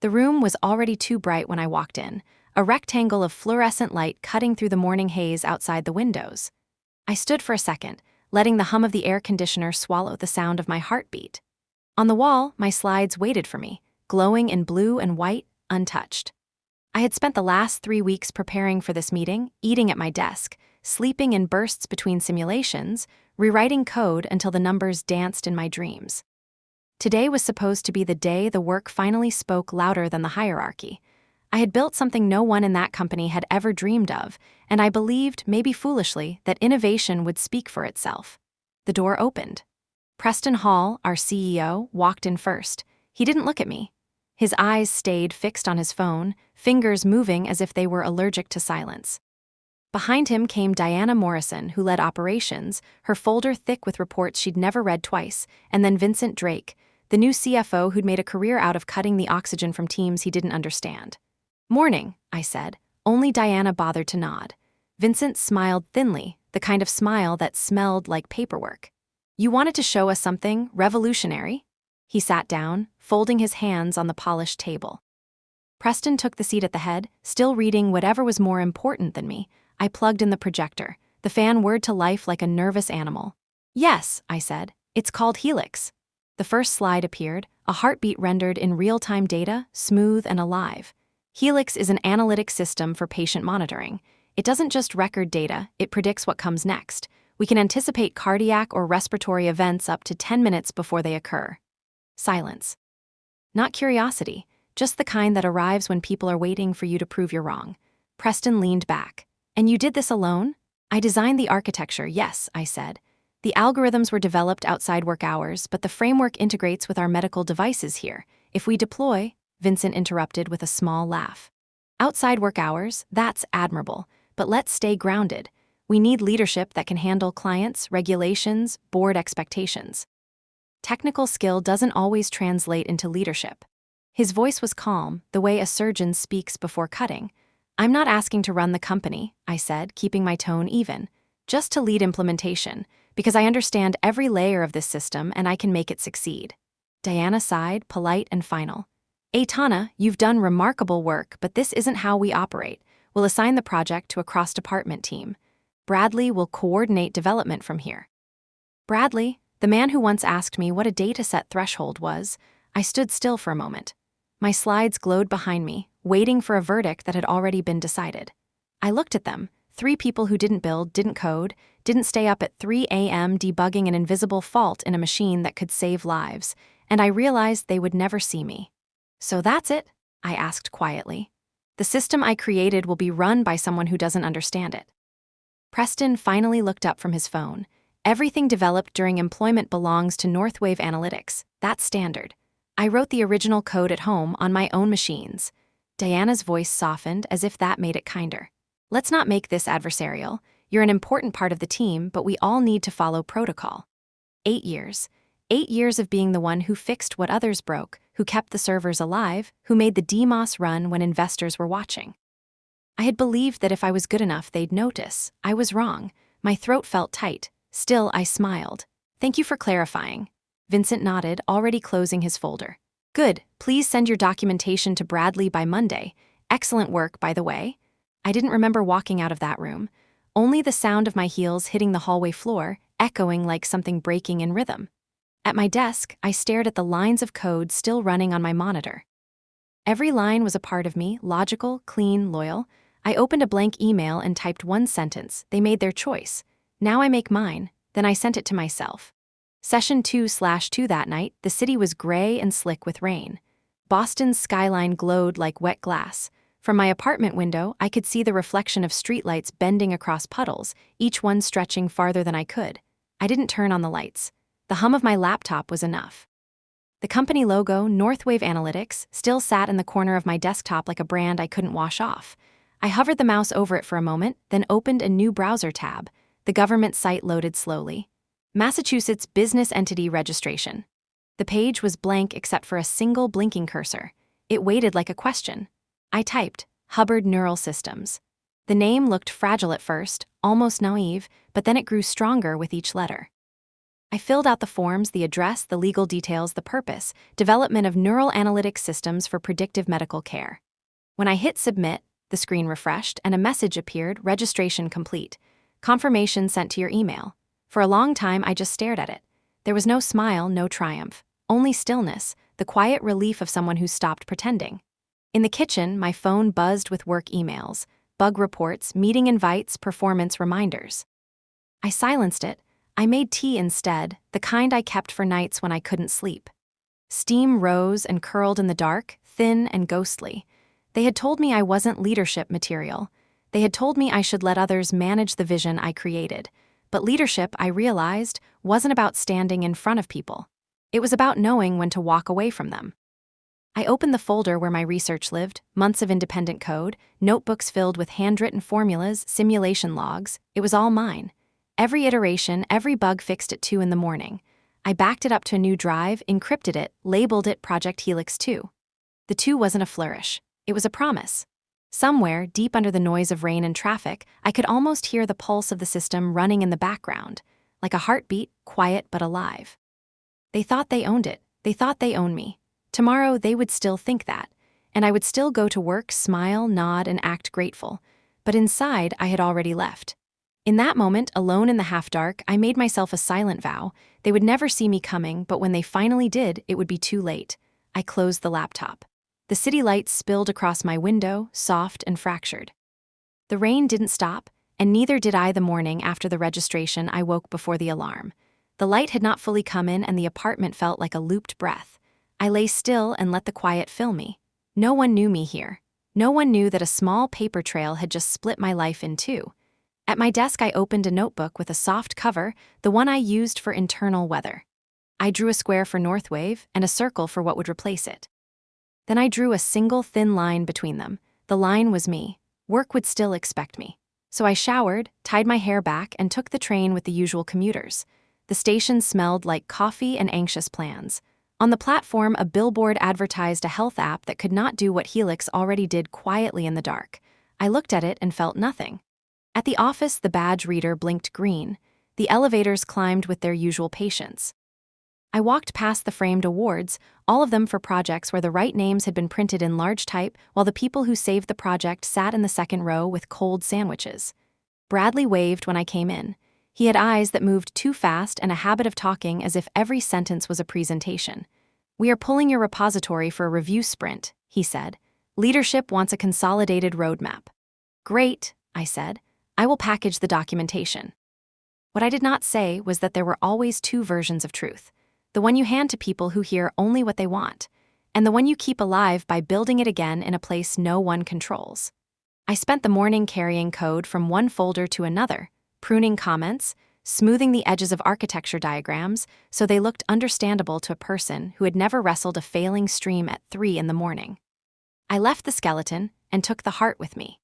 The room was already too bright when I walked in, a rectangle of fluorescent light cutting through the morning haze outside the windows. I stood for a second, letting the hum of the air conditioner swallow the sound of my heartbeat. On the wall, my slides waited for me, glowing in blue and white, untouched. I had spent the last 3 weeks preparing for this meeting, eating at my desk, sleeping in bursts between simulations, rewriting code until the numbers danced in my dreams. Today was supposed to be the day the work finally spoke louder than the hierarchy. I had built something no one in that company had ever dreamed of, and I believed, maybe foolishly, that innovation would speak for itself. The door opened. Preston Hall, our CEO, walked in first. He didn't look at me. His eyes stayed fixed on his phone, fingers moving as if they were allergic to silence. Behind him came Diana Morrison, who led operations, her folder thick with reports she'd never read twice, and then Vincent Drake, the new CFO who'd made a career out of cutting the oxygen from teams he didn't understand. "Morning," I said. Only Diana bothered to nod. Vincent smiled thinly, the kind of smile that smelled like paperwork. "You wanted to show us something revolutionary?" He sat down, folding his hands on the polished table. Preston took the seat at the head, still reading whatever was more important than me. I plugged in the projector. The fan whirred to life like a nervous animal. "Yes," I said. "It's called Helix." The first slide appeared, a heartbeat rendered in real-time data, smooth and alive. Helix is an analytic system for patient monitoring. It doesn't just record data, it predicts what comes next. We can anticipate cardiac or respiratory events up to 10 minutes before they occur. Silence. Not curiosity, just the kind that arrives when people are waiting for you to prove you're wrong. Preston leaned back. "And you did this alone?" "I designed the architecture, yes," I said. "The algorithms were developed outside work hours, but the framework integrates with our medical devices here. If we deploy," Vincent interrupted with a small laugh. "Outside work hours, that's admirable, but let's stay grounded. We need leadership that can handle clients, regulations, board expectations. Technical skill doesn't always translate into leadership." His voice was calm, the way a surgeon speaks before cutting. "I'm not asking to run the company," I said, keeping my tone even, "just to lead implementation, because I understand every layer of this system and I can make it succeed." Diana sighed, polite and final. "Aitana, you've done remarkable work, but this isn't how we operate. We'll assign the project to a cross-department team. Bradley will coordinate development from here." Bradley, the man who once asked me what a dataset threshold was. I stood still for a moment. My slides glowed behind me, waiting for a verdict that had already been decided. I looked at them, 3 people who didn't build, didn't code, didn't stay up at 3 a.m. debugging an invisible fault in a machine that could save lives, and I realized they would never see me. "So that's it?" I asked quietly. "The system I created will be run by someone who doesn't understand it." Preston finally looked up from his phone. "Everything developed during employment belongs to Northwave Analytics. That's standard. I wrote the original code at home on my own machines." Diana's voice softened as if that made it kinder. "Let's not make this adversarial. You're an important part of the team, but we all need to follow protocol." 8 years. 8 years of being the one who fixed what others broke, who kept the servers alive, who made the DMOS run when investors were watching. I had believed that if I was good enough, they'd notice. I was wrong. My throat felt tight. Still, I smiled. "Thank you for clarifying." Vincent nodded, already closing his folder. "Good. Please send your documentation to Bradley by Monday. Excellent work, by the way." I didn't remember walking out of that room. Only the sound of my heels hitting the hallway floor, echoing like something breaking in rhythm. At my desk, I stared at the lines of code still running on my monitor. Every line was a part of me, logical, clean, loyal. I opened a blank email and typed one sentence. They made their choice. Now I make mine. Then I sent it to myself. Session 2/2 that night, the city was gray and slick with rain. Boston's skyline glowed like wet glass. From my apartment window, I could see the reflection of streetlights bending across puddles, each one stretching farther than I could. I didn't turn on the lights. The hum of my laptop was enough. The company logo, Northwave Analytics, still sat in the corner of my desktop like a brand I couldn't wash off. I hovered the mouse over it for a moment, then opened a new browser tab. The government site loaded slowly. Massachusetts Business Entity Registration. The page was blank except for a single blinking cursor. It waited like a question. I typed, Hubbard Neural Systems. The name looked fragile at first, almost naive, but then it grew stronger with each letter. I filled out the forms, the address, the legal details, the purpose, development of neural analytic systems for predictive medical care. When I hit submit, the screen refreshed and a message appeared, registration complete. Confirmation sent to your email. For a long time, I just stared at it. There was no smile, no triumph, only stillness, the quiet relief of someone who stopped pretending. In the kitchen, my phone buzzed with work emails, bug reports, meeting invites, performance reminders. I silenced it. I made tea instead, the kind I kept for nights when I couldn't sleep. Steam rose and curled in the dark, thin and ghostly. They had told me I wasn't leadership material. They had told me I should let others manage the vision I created. But leadership, I realized, wasn't about standing in front of people. It was about knowing when to walk away from them. I opened the folder where my research lived, months of independent code, notebooks filled with handwritten formulas, simulation logs. It was all mine. Every iteration, every bug fixed at 2 in the morning. I backed it up to a new drive, encrypted it, labeled it Project Helix 2. The 2 wasn't a flourish. It was a promise. Somewhere, deep under the noise of rain and traffic, I could almost hear the pulse of the system running in the background, like a heartbeat, quiet but alive. They thought they owned it. They thought they owned me. Tomorrow, they would still think that, and I would still go to work, smile, nod, and act grateful. But inside, I had already left. In that moment, alone in the half-dark, I made myself a silent vow. They would never see me coming, but when they finally did, it would be too late. I closed the laptop. The city lights spilled across my window, soft and fractured. The rain didn't stop, and neither did I the morning after the registration. I woke before the alarm. The light had not fully come in, and the apartment felt like a looped breath. I lay still and let the quiet fill me. No one knew me here. No one knew that a small paper trail had just split my life in two. At my desk, I opened a notebook with a soft cover, the one I used for internal weather. I drew a square for Northwave and a circle for what would replace it. Then I drew a single thin line between them. The line was me. Work would still expect me. So I showered, tied my hair back, and took the train with the usual commuters. The station smelled like coffee and anxious plans. On the platform, a billboard advertised a health app that could not do what Helix already did quietly in the dark. I looked at it and felt nothing. At the office, the badge reader blinked green. The elevators climbed with their usual patience. I walked past the framed awards, all of them for projects where the right names had been printed in large type, while the people who saved the project sat in the second row with cold sandwiches. Bradley waved when I came in. He had eyes that moved too fast and a habit of talking as if every sentence was a presentation. "We are pulling your repository for a review sprint," he said. "Leadership wants a consolidated roadmap." "Great," I said. "I will package the documentation." What I did not say was that there were always two versions of truth. The one you hand to people who hear only what they want, and the one you keep alive by building it again in a place no one controls. I spent the morning carrying code from one folder to another, pruning comments, smoothing the edges of architecture diagrams so they looked understandable to a person who had never wrestled a failing stream at 3 in the morning. I left the skeleton and took the heart with me.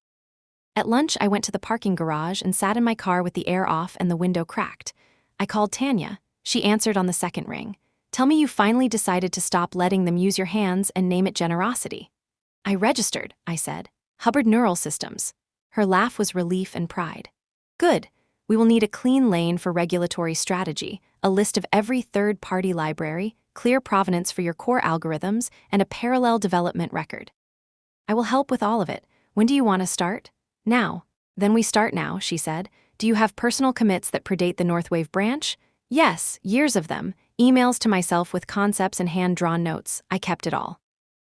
At lunch, I went to the parking garage and sat in my car with the air off and the window cracked. I called Tanya. She answered on the second ring. "Tell me you finally decided to stop letting them use your hands and name it generosity." "I registered," I said. "Hubbard Neural Systems." Her laugh was relief and pride. "Good. We will need a clean lane for regulatory strategy, a list of every third-party library, clear provenance for your core algorithms, and a parallel development record." "I will help with all of it. When do you want to start?" "Now." "Then we start now," she said. "Do you have personal commits that predate the Northwave branch?" "Yes, years of them. Emails to myself with concepts and hand-drawn notes. I kept it all."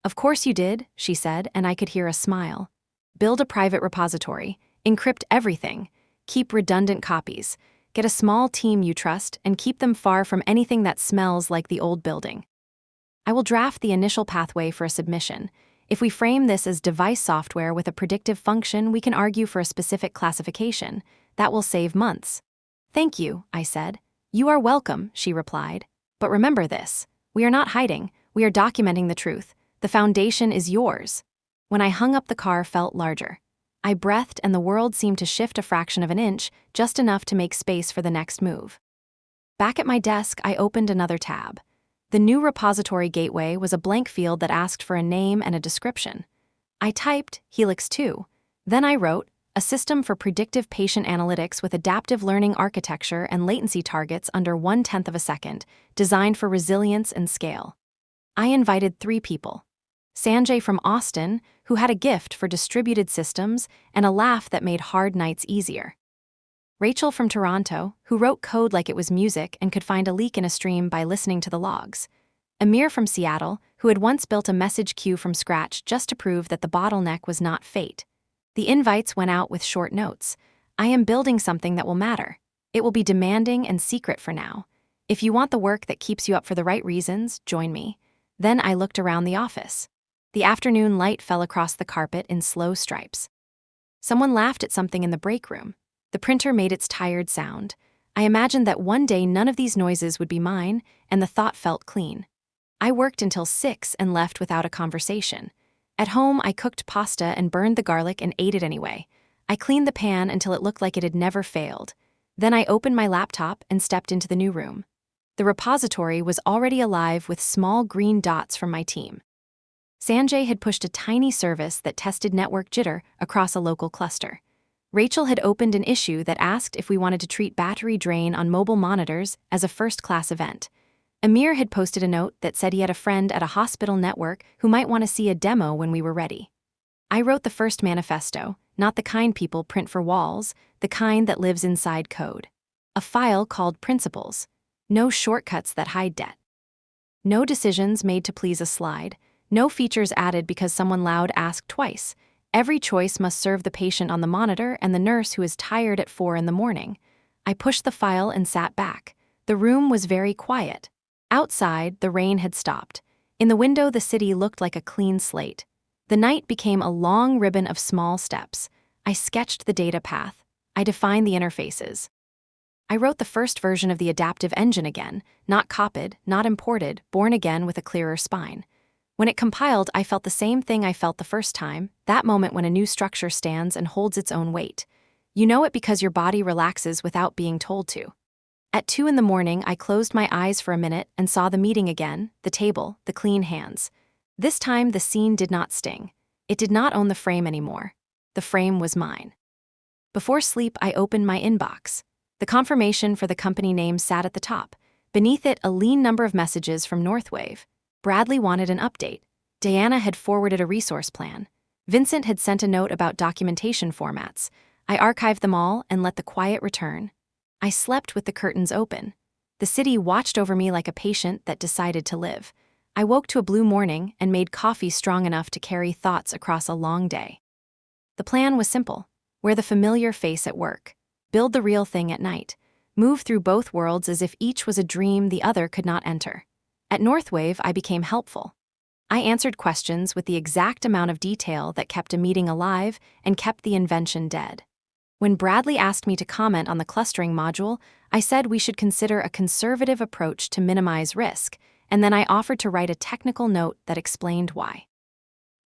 "Of course you did," she said, and I could hear a smile. "Build a private repository. Encrypt everything. Keep redundant copies. Get a small team you trust and keep them far from anything that smells like the old building. I will draft the initial pathway for a submission. If we frame this as device software with a predictive function, we can argue for a specific classification. That will save months." "Thank you," I said. "You are welcome," she replied. "But remember this. We are not hiding. We are documenting the truth. The foundation is yours." When I hung up, the car felt larger. I breathed and the world seemed to shift a fraction of an inch, just enough to make space for the next move. Back at my desk, I opened another tab. The new repository gateway was a blank field that asked for a name and a description. I typed Helix 2. Then I wrote, a system for predictive patient analytics with adaptive learning architecture and latency targets under 1/10 of a second, designed for resilience and scale. I invited 3 people. Sanjay from Austin, who had a gift for distributed systems and a laugh that made hard nights easier. Rachel from Toronto, who wrote code like it was music and could find a leak in a stream by listening to the logs. Amir from Seattle, who had once built a message queue from scratch just to prove that the bottleneck was not fate. The invites went out with short notes. I am building something that will matter. It will be demanding and secret for now. If you want the work that keeps you up for the right reasons, join me. Then I looked around the office. The afternoon light fell across the carpet in slow stripes. Someone laughed at something in the break room. The printer made its tired sound. I imagined that one day none of these noises would be mine, and the thought felt clean. I worked until 6 and left without a conversation. At home, I cooked pasta and burned the garlic and ate it anyway. I cleaned the pan until it looked like it had never failed. Then I opened my laptop and stepped into the new room. The repository was already alive with small green dots from my team. Sanjay had pushed a tiny service that tested network jitter across a local cluster. Rachel had opened an issue that asked if we wanted to treat battery drain on mobile monitors as a first-class event. Amir had posted a note that said he had a friend at a hospital network who might want to see a demo when we were ready. I wrote the first manifesto, not the kind people print for walls, the kind that lives inside code. A file called Principles. No shortcuts that hide debt. No decisions made to please a slide. No features added because someone loud asked twice. Every choice must serve the patient on the monitor and the nurse who is tired at 4 in the morning. I pushed the file and sat back. The room was very quiet. Outside, the rain had stopped. In the window, the city looked like a clean slate. The night became a long ribbon of small steps. I sketched the data path. I defined the interfaces. I wrote the first version of the adaptive engine again, not copied, not imported, born again with a clearer spine. When it compiled, I felt the same thing I felt the first time, that moment when a new structure stands and holds its own weight. You know it because your body relaxes without being told to. At 2 in the morning, I closed my eyes for a minute and saw the meeting again, the table, the clean hands. This time, the scene did not sting. It did not own the frame anymore. The frame was mine. Before sleep, I opened my inbox. The confirmation for the company name sat at the top. Beneath it, a lean number of messages from Northwave. Bradley wanted an update. Diana had forwarded a resource plan. Vincent had sent a note about documentation formats. I archived them all and let the quiet return. I slept with the curtains open. The city watched over me like a patient that decided to live. I woke to a blue morning and made coffee strong enough to carry thoughts across a long day. The plan was simple. Wear the familiar face at work. Build the real thing at night. Move through both worlds as if each was a dream the other could not enter. At Northwave, I became helpful. I answered questions with the exact amount of detail that kept a meeting alive and kept the invention dead. When Bradley asked me to comment on the clustering module, I said we should consider a conservative approach to minimize risk, and then I offered to write a technical note that explained why.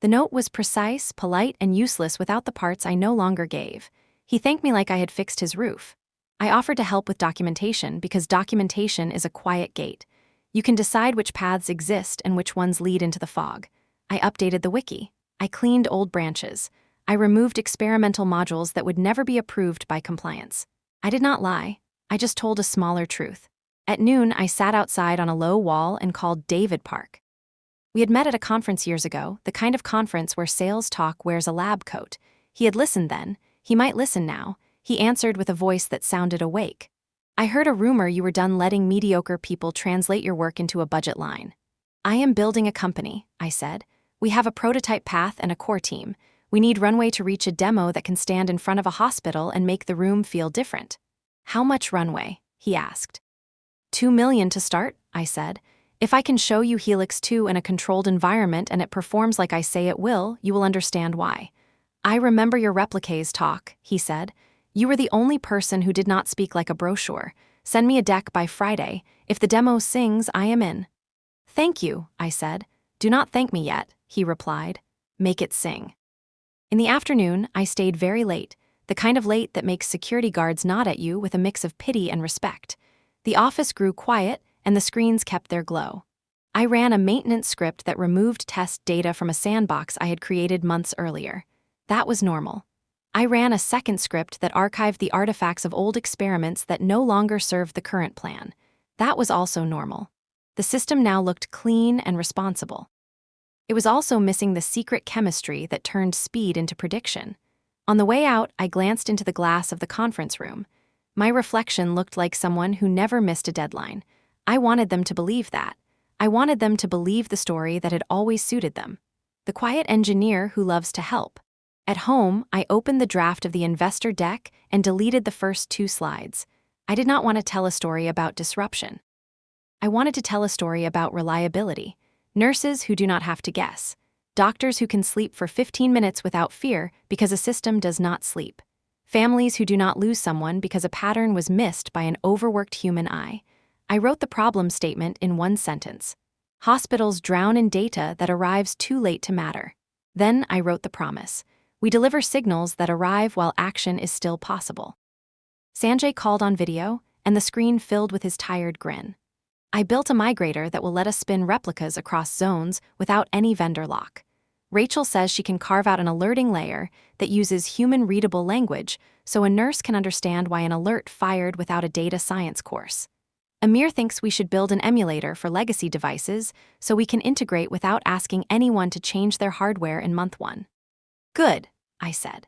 The note was precise, polite, and useless without the parts I no longer gave. He thanked me like I had fixed his roof. I offered to help with documentation because documentation is a quiet gate. You can decide which paths exist and which ones lead into the fog. I updated the wiki. I cleaned old branches. I removed experimental modules that would never be approved by compliance. I did not lie. I just told a smaller truth. At noon, I sat outside on a low wall and called David Park. We had met at a conference years ago, the kind of conference where sales talk wears a lab coat. He had listened then. He might listen now. He answered with a voice that sounded awake. I heard a rumor you were done letting mediocre people translate your work into a budget line. I am building a company, I said. We have a prototype path and a core team. We need runway to reach a demo that can stand in front of a hospital and make the room feel different. How much runway? He asked. 2 million to start, I said. If I can show you Helix 2 in a controlled environment and it performs like I say it will, you will understand why. I remember your repliques talk, he said. You were the only person who did not speak like a brochure. Send me a deck by Friday. If the demo sings, I am in. Thank you, I said. Do not thank me yet, he replied. Make it sing. In the afternoon, I stayed very late, the kind of late that makes security guards nod at you with a mix of pity and respect. The office grew quiet, and the screens kept their glow. I ran a maintenance script that removed test data from a sandbox I had created months earlier. That was normal. I ran a second script that archived the artifacts of old experiments that no longer served the current plan. That was also normal. The system now looked clean and responsible. It was also missing the secret chemistry that turned speed into prediction. On the way out, I glanced into the glass of the conference room. My reflection looked like someone who never missed a deadline. I wanted them to believe that. I wanted them to believe the story that had always suited them. The quiet engineer who loves to help. At home, I opened the draft of the investor deck and deleted the first 2 slides. I did not want to tell a story about disruption. I wanted to tell a story about reliability. Nurses who do not have to guess. Doctors who can sleep for 15 minutes without fear because a system does not sleep. Families who do not lose someone because a pattern was missed by an overworked human eye. I wrote the problem statement in 1 sentence. Hospitals drown in data that arrives too late to matter. Then I wrote the promise. We deliver signals that arrive while action is still possible. Sanjay called on video, and the screen filled with his tired grin. I built a migrator that will let us spin replicas across zones without any vendor lock. Rachel says she can carve out an alerting layer that uses human-readable language so a nurse can understand why an alert fired without a data science course. Amir thinks we should build an emulator for legacy devices so we can integrate without asking anyone to change their hardware in month 1. Good, I said.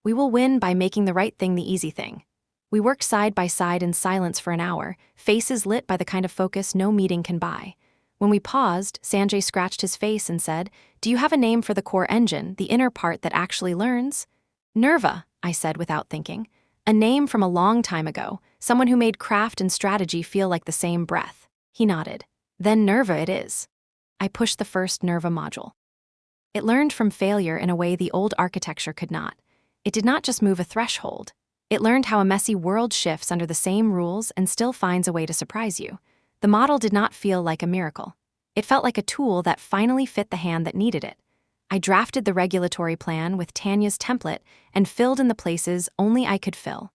We will win by making the right thing the easy thing. We worked side by side in silence for an hour, faces lit by the kind of focus no meeting can buy. When we paused, Sanjay scratched his face and said, "Do you have a name for the core engine, the inner part that actually learns?" Nerva, I said without thinking. A name from a long time ago, someone who made craft and strategy feel like the same breath. He nodded. Then Nerva it is. I pushed the first Nerva module. It learned from failure in a way the old architecture could not. It did not just move a threshold. It learned how a messy world shifts under the same rules and still finds a way to surprise you. The model did not feel like a miracle. It felt like a tool that finally fit the hand that needed it. I drafted the regulatory plan with Tanya's template and filled in the places only I could fill.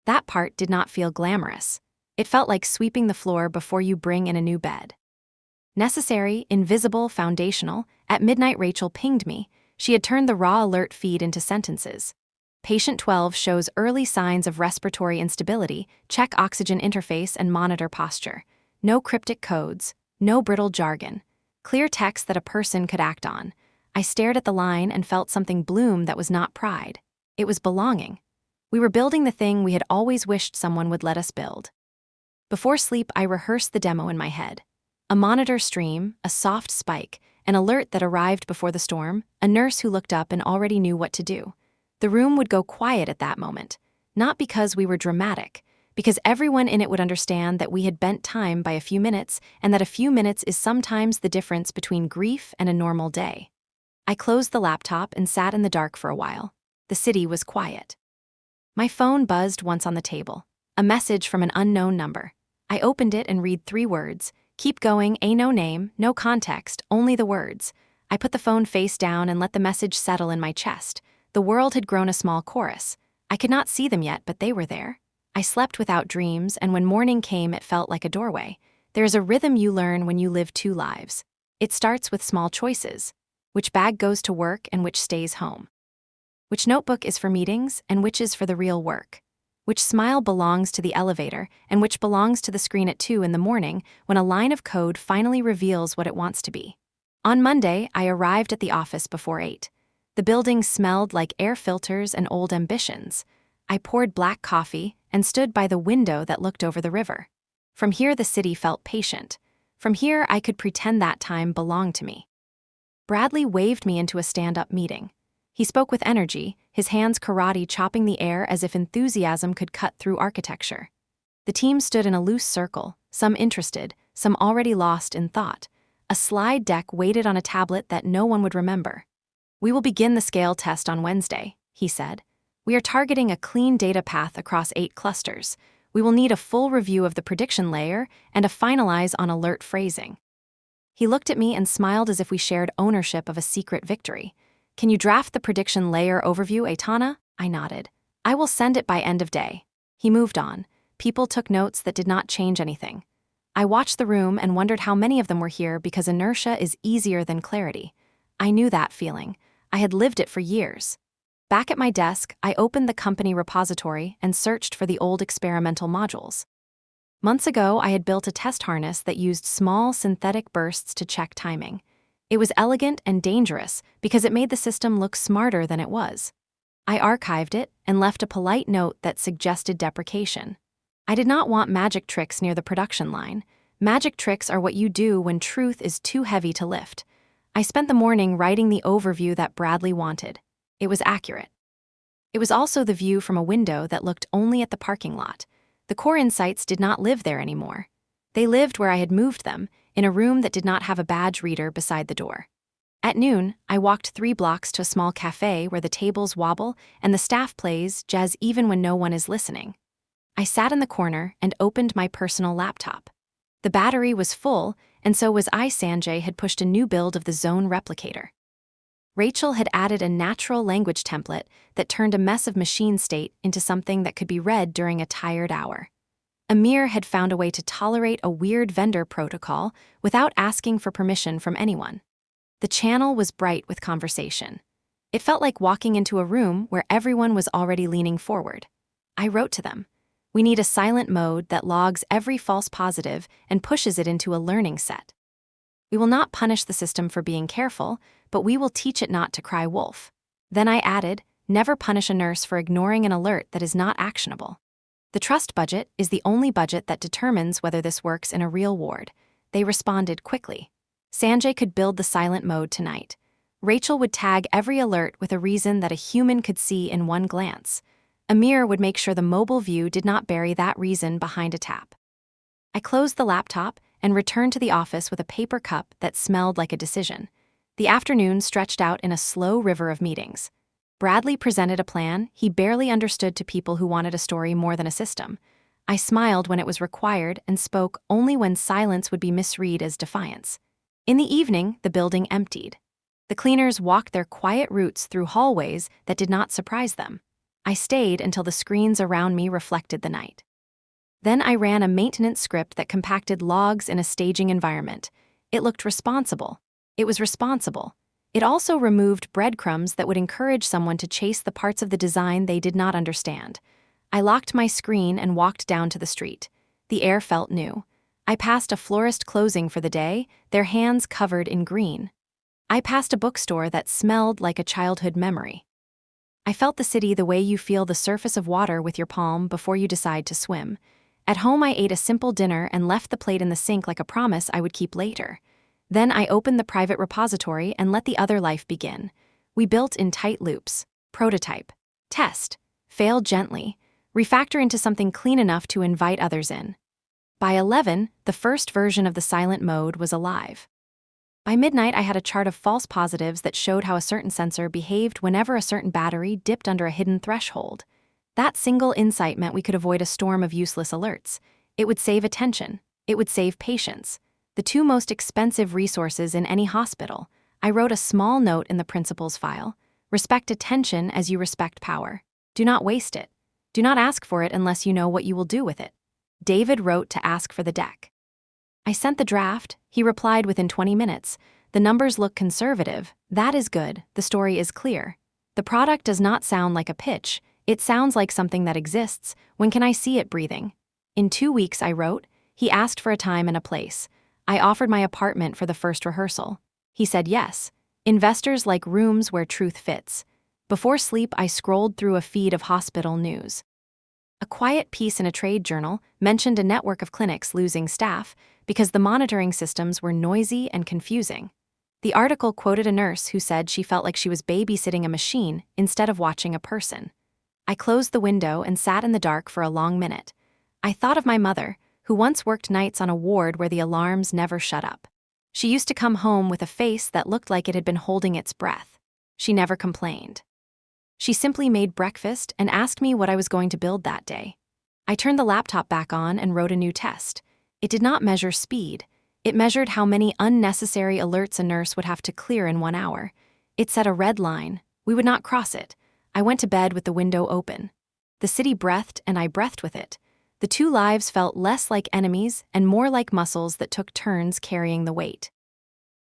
That part did not feel glamorous. It felt like sweeping the floor before you bring in a new bed. Necessary, invisible, foundational. At midnight, Rachel pinged me. She had turned the raw alert feed into sentences. Patient 12 shows early signs of respiratory instability. Check oxygen interface and monitor posture. No cryptic codes, no brittle jargon. Clear text that a person could act on. I stared at the line and felt something bloom that was not pride. It was belonging. We were building the thing we had always wished someone would let us build. Before sleep, I rehearsed the demo in my head. A monitor stream, a soft spike, an alert that arrived before the storm, a nurse who looked up and already knew what to do. The room would go quiet at that moment, not because we were dramatic, because everyone in it would understand that we had bent time by a few minutes and that a few minutes is sometimes the difference between grief and a normal day. I closed the laptop and sat in the dark for a while. The city was quiet. My phone buzzed once on the table. A message from an unknown number. I opened it and read 3 words. Keep going, no name, no context, only the words. I put the phone face down and let the message settle in my chest. The world had grown a small chorus. I could not see them yet, but they were there. I slept without dreams, and when morning came, it felt like a doorway. There is a rhythm you learn when you live 2 lives. It starts with small choices. Which bag goes to work and which stays home? Which notebook is for meetings and which is for the real work? Which smile belongs to the elevator and which belongs to the screen at 2 in the morning when a line of code finally reveals what it wants to be? On Monday, I arrived at the office before 8. The building smelled like air filters and old ambitions. I poured black coffee and stood by the window that looked over the river. From here, the city felt patient. From here, I could pretend that time belonged to me. Bradley waved me into a stand-up meeting. He spoke with energy, his hands karate chopping the air as if enthusiasm could cut through architecture. The team stood in a loose circle, some interested, some already lost in thought. A slide deck waited on a tablet that no one would remember. "We will begin the scale test on Wednesday," he said. "We are targeting a clean data path across 8 clusters. We will need a full review of the prediction layer and a finalize on alert phrasing." He looked at me and smiled as if we shared ownership of a secret victory. "Can you draft the prediction layer overview, Aitana?" I nodded. "I will send it by end of day." He moved on. People took notes that did not change anything. I watched the room and wondered how many of them were here because inertia is easier than clarity. I knew that feeling. I had lived it for years. Back at my desk, I opened the company repository and searched for the old experimental modules. Months ago, I had built a test harness that used small synthetic bursts to check timing. It was elegant and dangerous because it made the system look smarter than it was. I archived it and left a polite note that suggested deprecation. I did not want magic tricks near the production line. Magic tricks are what you do when truth is too heavy to lift. I spent the morning writing the overview that Bradley wanted. It was accurate. It was also the view from a window that looked only at the parking lot. The core insights did not live there anymore. They lived where I had moved them, in a room that did not have a badge reader beside the door. At noon, I walked 3 blocks to a small cafe where the tables wobble and the staff plays jazz even when no one is listening. I sat in the corner and opened my personal laptop. The battery was full, and so was I. Sanjay had pushed a new build of the Zone replicator. Rachel had added a natural language template that turned a mess of machine state into something that could be read during a tired hour. Amir had found a way to tolerate a weird vendor protocol without asking for permission from anyone. The channel was bright with conversation. It felt like walking into a room where everyone was already leaning forward. I wrote to them. We need a silent mode that logs every false positive and pushes it into a learning set. We will not punish the system for being careful, but we will teach it not to cry wolf. Then I added, never punish a nurse for ignoring an alert that is not actionable. The trust budget is the only budget that determines whether this works in a real ward. They responded quickly. Sanjay could build the silent mode tonight. Rachel would tag every alert with a reason that a human could see in one glance. Amir would make sure the mobile view did not bury that reason behind a tap. I closed the laptop and returned to the office with a paper cup that smelled like a decision. The afternoon stretched out in a slow river of meetings. Bradley presented a plan he barely understood to people who wanted a story more than a system. I smiled when it was required and spoke only when silence would be misread as defiance. In the evening, the building emptied. The cleaners walked their quiet routes through hallways that did not surprise them. I stayed until the screens around me reflected the night. Then I ran a maintenance script that compacted logs in a staging environment. It looked responsible. It was responsible. It also removed breadcrumbs that would encourage someone to chase the parts of the design they did not understand. I locked my screen and walked down to the street. The air felt new. I passed a florist closing for the day, their hands covered in green. I passed a bookstore that smelled like a childhood memory. I felt the city the way you feel the surface of water with your palm before you decide to swim. At home, I ate a simple dinner and left the plate in the sink like a promise I would keep later. Then I opened the private repository and let the other life begin. We built in tight loops. Prototype. Test. Fail gently. Refactor into something clean enough to invite others in. By 11, the first version of the silent mode was alive. By midnight, I had a chart of false positives that showed how a certain sensor behaved whenever a certain battery dipped under a hidden threshold. That single insight meant we could avoid a storm of useless alerts. It would save attention. It would save patience. The 2 most expensive resources in any hospital. I wrote a small note in the principal's file. Respect attention as you respect power. Do not waste it. Do not ask for it unless you know what you will do with it. David wrote to ask for the deck. I sent the draft. He replied within 20 minutes. The numbers look conservative. That is good. The story is clear. The product does not sound like a pitch. It sounds like something that exists. When can I see it breathing? In 2 weeks, I wrote. He asked for a time and a place. I offered my apartment for the first rehearsal. He said yes. Investors like rooms where truth fits. Before sleep, I scrolled through a feed of hospital news. A quiet piece in a trade journal mentioned a network of clinics losing staff because the monitoring systems were noisy and confusing. The article quoted a nurse who said she felt like she was babysitting a machine instead of watching a person. I closed the window and sat in the dark for a long minute. I thought of my mother, who once worked nights on a ward where the alarms never shut up. She used to come home with a face that looked like it had been holding its breath. She never complained. She simply made breakfast and asked me what I was going to build that day. I turned the laptop back on and wrote a new test. It did not measure speed. It measured how many unnecessary alerts a nurse would have to clear in 1 hour. It set a red line. We would not cross it. I went to bed with the window open. The city breathed and I breathed with it. The 2 lives felt less like enemies and more like muscles that took turns carrying the weight.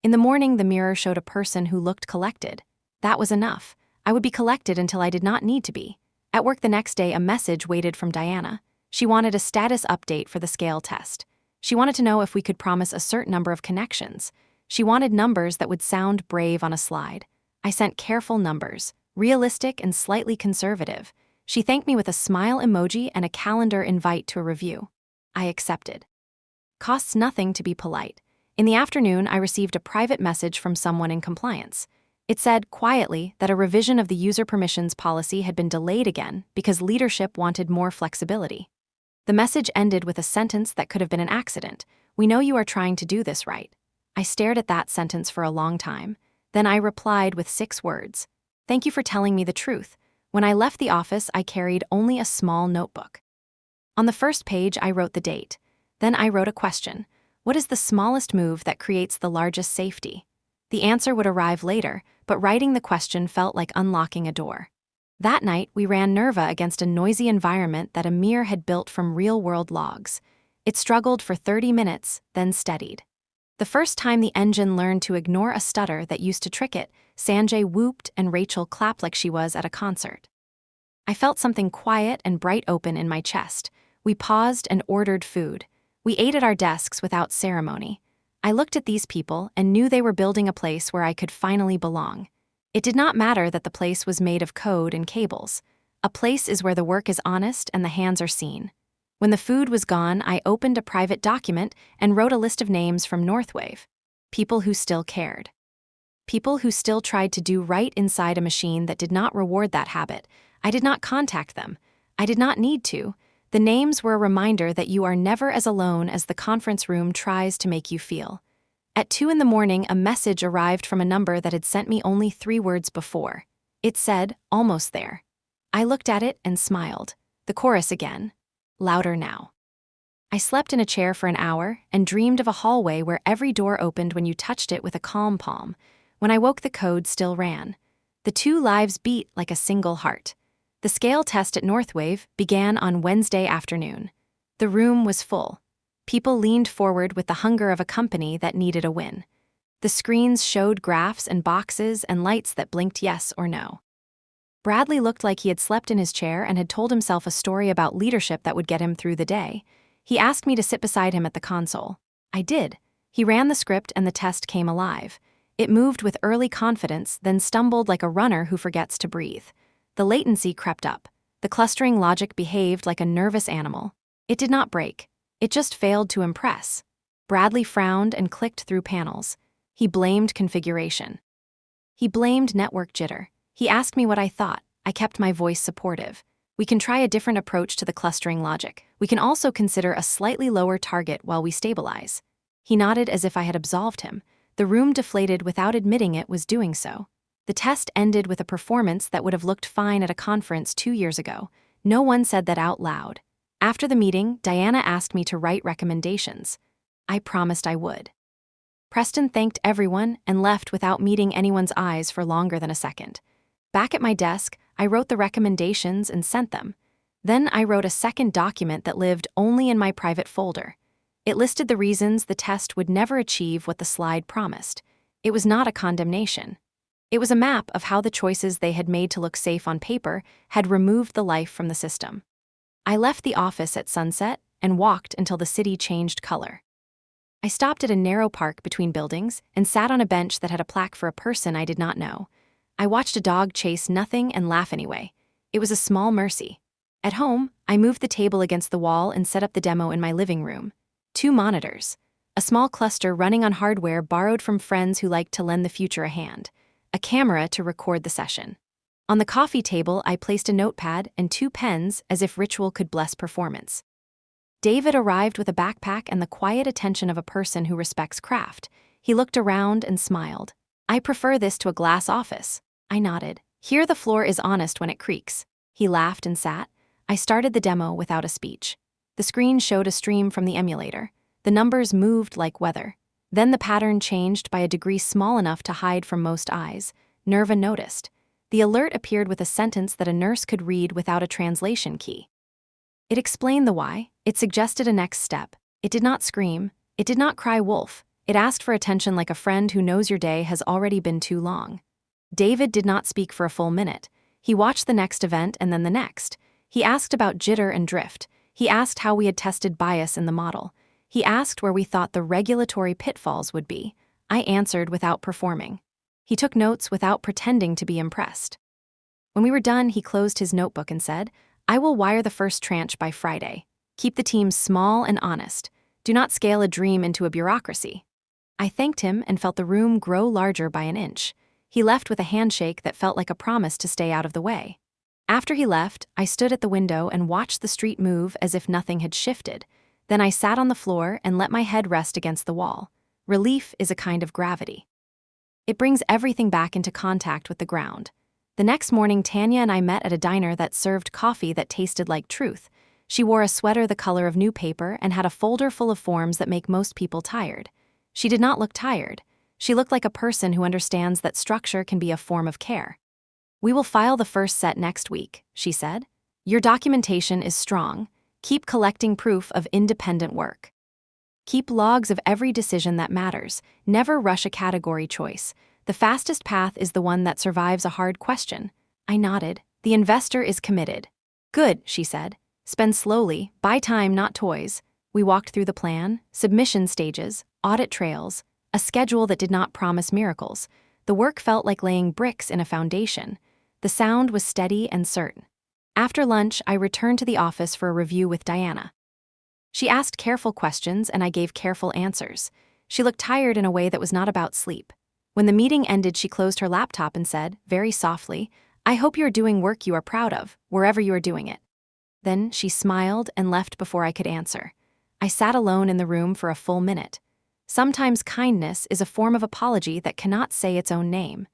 In the morning, the mirror showed a person who looked collected. That was enough. I would be collected until I did not need to be. At work the next day, a message waited from Diana. She wanted a status update for the scale test. She wanted to know if we could promise a certain number of connections. She wanted numbers that would sound brave on a slide. I sent careful numbers, realistic and slightly conservative. She thanked me with a smile emoji and a calendar invite to a review. I accepted. Costs nothing to be polite. In the afternoon, I received a private message from someone in compliance. It said, quietly, that a revision of the user permissions policy had been delayed again because leadership wanted more flexibility. The message ended with a sentence that could have been an accident. "We know you are trying to do this right." I stared at that sentence for a long time. Then I replied with 6 words. "Thank you for telling me the truth." When I left the office, I carried only a small notebook. On the first page, I wrote the date. Then I wrote a question. What is the smallest move that creates the largest safety? The answer would arrive later, but writing the question felt like unlocking a door. That night, we ran Nerva against a noisy environment that Amir had built from real-world logs. It struggled for 30 minutes, then steadied. The first time the engine learned to ignore a stutter that used to trick it, Sanjay whooped and Rachel clapped like she was at a concert. I felt something quiet and bright open in my chest. We paused and ordered food. We ate at our desks without ceremony. I looked at these people and knew they were building a place where I could finally belong. It did not matter that the place was made of code and cables. A place is where the work is honest and the hands are seen. When the food was gone, I opened a private document and wrote a list of names from Northwave. People who still cared. People who still tried to do right inside a machine that did not reward that habit. I did not contact them. I did not need to. The names were a reminder that you are never as alone as the conference room tries to make you feel. At 2 a.m, a message arrived from a number that had sent me only 3 words before. It said, "Almost there." I looked at it and smiled. The chorus again. Louder now. I slept in a chair for an hour and dreamed of a hallway where every door opened when you touched it with a calm palm. When I woke, the code still ran. The 2 lives beat like a single heart. The scale test at Northwave began on Wednesday afternoon. The room was full. People leaned forward with the hunger of a company that needed a win. The screens showed graphs and boxes and lights that blinked yes or no. Bradley looked like he had slept in his chair and had told himself a story about leadership that would get him through the day. He asked me to sit beside him at the console. I did. He ran the script and the test came alive. It moved with early confidence, then stumbled like a runner who forgets to breathe. The latency crept up. The clustering logic behaved like a nervous animal. It did not break. It just failed to impress. Bradley frowned and clicked through panels. He blamed configuration. He blamed network jitter. He asked me what I thought. I kept my voice supportive. We can try a different approach to the clustering logic. We can also consider a slightly lower target while we stabilize. He nodded as if I had absolved him. The room deflated without admitting it was doing so. The test ended with a performance that would have looked fine at a conference 2 years ago. No one said that out loud. After the meeting, Diana asked me to write recommendations. I promised I would. Preston thanked everyone and left without meeting anyone's eyes for longer than a second. Back at my desk, I wrote the recommendations and sent them. Then I wrote a second document that lived only in my private folder. It listed the reasons the test would never achieve what the slide promised. It was not a condemnation. It was a map of how the choices they had made to look safe on paper had removed the life from the system. I left the office at sunset and walked until the city changed color. I stopped at a narrow park between buildings and sat on a bench that had a plaque for a person I did not know. I watched a dog chase nothing and laugh anyway. It was a small mercy. At home, I moved the table against the wall and set up the demo in my living room. 2 monitors. A small cluster running on hardware borrowed from friends who liked to lend the future a hand. A camera to record the session. On the coffee table, I placed a notepad and 2 pens as if ritual could bless performance. David arrived with a backpack and the quiet attention of a person who respects craft. He looked around and smiled. "I prefer this to a glass office." I nodded. "Here the floor is honest when it creaks." He laughed and sat. I started the demo without a speech. The screen showed a stream from the emulator. The numbers moved like weather. Then the pattern changed by a degree small enough to hide from most eyes. Nerva noticed. The alert appeared with a sentence that a nurse could read without a translation key. It explained the why. It suggested a next step. It did not scream. It did not cry wolf. It asked for attention like a friend who knows your day has already been too long. David did not speak for a full minute. He watched the next event and then the next. He asked about jitter and drift. He asked how we had tested bias in the model. He asked where we thought the regulatory pitfalls would be. I answered without performing. He took notes without pretending to be impressed. When we were done, he closed his notebook and said, "I will wire the first tranche by Friday. Keep the team small and honest. Do not scale a dream into a bureaucracy." I thanked him and felt the room grow larger by an inch. He left with a handshake that felt like a promise to stay out of the way. After he left, I stood at the window and watched the street move as if nothing had shifted. Then I sat on the floor and let my head rest against the wall. Relief is a kind of gravity. It brings everything back into contact with the ground. The next morning, Tanya and I met at a diner that served coffee that tasted like truth. She wore a sweater the color of new paper and had a folder full of forms that make most people tired. She did not look tired. She looked like a person who understands that structure can be a form of care. "We will file the first set next week," she said. "Your documentation is strong. Keep collecting proof of independent work. Keep logs of every decision that matters. Never rush a category choice. The fastest path is the one that survives a hard question." I nodded. "The investor is committed." "Good," she said. "Spend slowly, buy time, not toys." We walked through the plan, submission stages, audit trails, a schedule that did not promise miracles. The work felt like laying bricks in a foundation. The sound was steady and certain. After lunch, I returned to the office for a review with Diana. She asked careful questions and I gave careful answers. She looked tired in a way that was not about sleep. When the meeting ended, she closed her laptop and said, very softly, "I hope you are doing work you are proud of, wherever you are doing it." Then she smiled and left before I could answer. I sat alone in the room for a full minute. Sometimes kindness is a form of apology that cannot say its own name.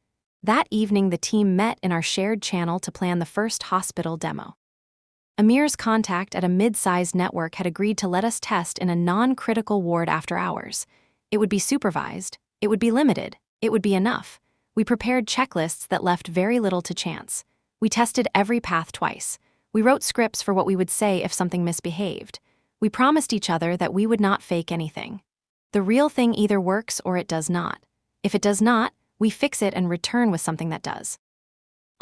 That evening, the team met in our shared channel to plan the first hospital demo. Amir's contact at a mid-sized network had agreed to let us test in a non-critical ward after hours. It would be supervised. It would be limited. It would be enough. We prepared checklists that left very little to chance. We tested every path twice. We wrote scripts for what we would say if something misbehaved. We promised each other that we would not fake anything. The real thing either works or it does not. If it does not, we fix it and return with something that does.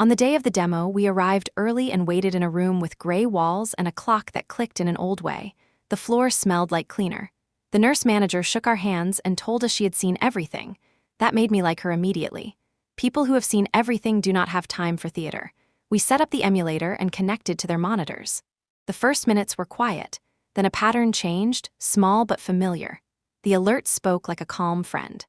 On the day of the demo, we arrived early and waited in a room with gray walls and a clock that clicked in an old way. The floor smelled like cleaner. The nurse manager shook our hands and told us she had seen everything. That made me like her immediately. People who have seen everything do not have time for theater. We set up the emulator and connected to their monitors. The first minutes were quiet. Then a pattern changed, small but familiar. The alert spoke like a calm friend.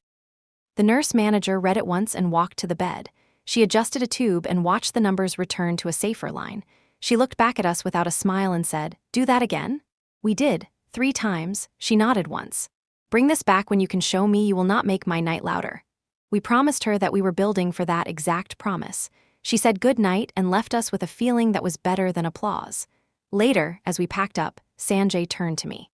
The nurse manager read it once and walked to the bed. She adjusted a tube and watched the numbers return to a safer line. She looked back at us without a smile and said, "Do that again?" We did, 3 times. She nodded once. "Bring this back when you can show me you will not make my night louder." We promised her that we were building for that exact promise. She said good night and left us with a feeling that was better than applause. Later, as we packed up, Sanjay turned to me.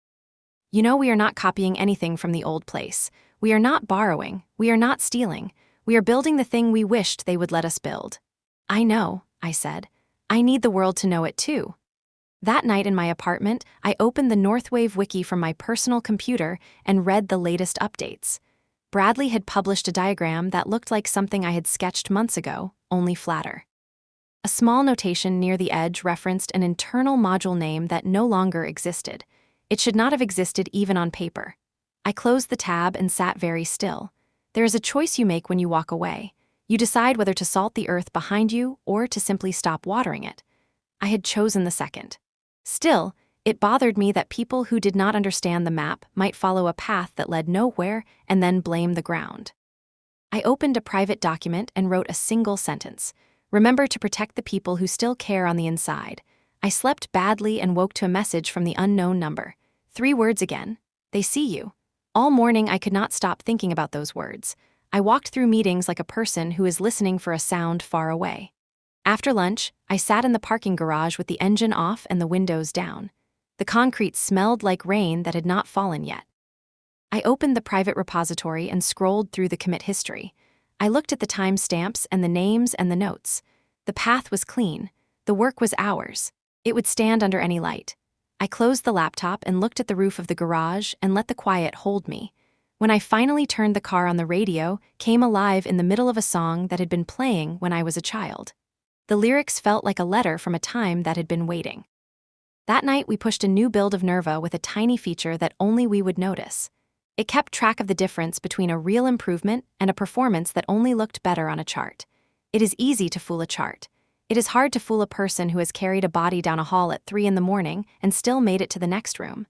"You know, we are not copying anything from the old place. We are not borrowing. We are not stealing. We are building the thing we wished they would let us build." "I know," I said. "I need the world to know it too." That night in my apartment, I opened the Northwave wiki from my personal computer and read the latest updates. Bradley had published a diagram that looked like something I had sketched months ago, only flatter. A small notation near the edge referenced an internal module name that no longer existed. It should not have existed even on paper. I closed the tab and sat very still. There is a choice you make when you walk away. You decide whether to salt the earth behind you or to simply stop watering it. I had chosen the second. Still, it bothered me that people who did not understand the map might follow a path that led nowhere and then blame the ground. I opened a private document and wrote a single sentence. "Remember to protect the people who still care on the inside." I slept badly and woke to a message from the unknown number. 3 words again. "They see you." All morning I could not stop thinking about those words. I walked through meetings like a person who is listening for a sound far away. After lunch, I sat in the parking garage with the engine off and the windows down. The concrete smelled like rain that had not fallen yet. I opened the private repository and scrolled through the commit history. I looked at the timestamps and the names and the notes. The path was clean. The work was ours. It would stand under any light. I closed the laptop and looked at the roof of the garage and let the quiet hold me. When I finally turned the car on, the radio came alive in the middle of a song that had been playing when I was a child. The lyrics felt like a letter from a time that had been waiting. That night, we pushed a new build of Nerva with a tiny feature that only we would notice. It kept track of the difference between a real improvement and a performance that only looked better on a chart. It is easy to fool a chart. It is hard to fool a person who has carried a body down a hall at 3 in the morning and still made it to the next room.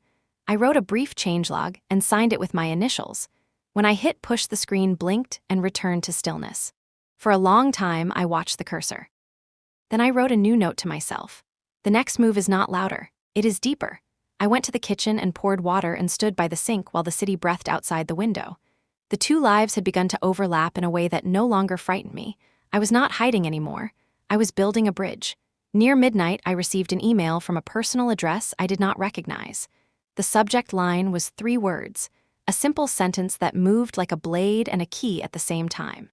I wrote a brief changelog and signed it with my initials. When I hit push, the screen blinked and returned to stillness. For a long time, I watched the cursor. Then I wrote a new note to myself. The next move is not louder, it is deeper. I went to the kitchen and poured water and stood by the sink while the city breathed outside the window. The two lives had begun to overlap in a way that no longer frightened me. I was not hiding anymore. I was building a bridge. Near midnight, I received an email from a personal address I did not recognize. The subject line was 3 words, a simple sentence that moved like a blade and a key at the same time.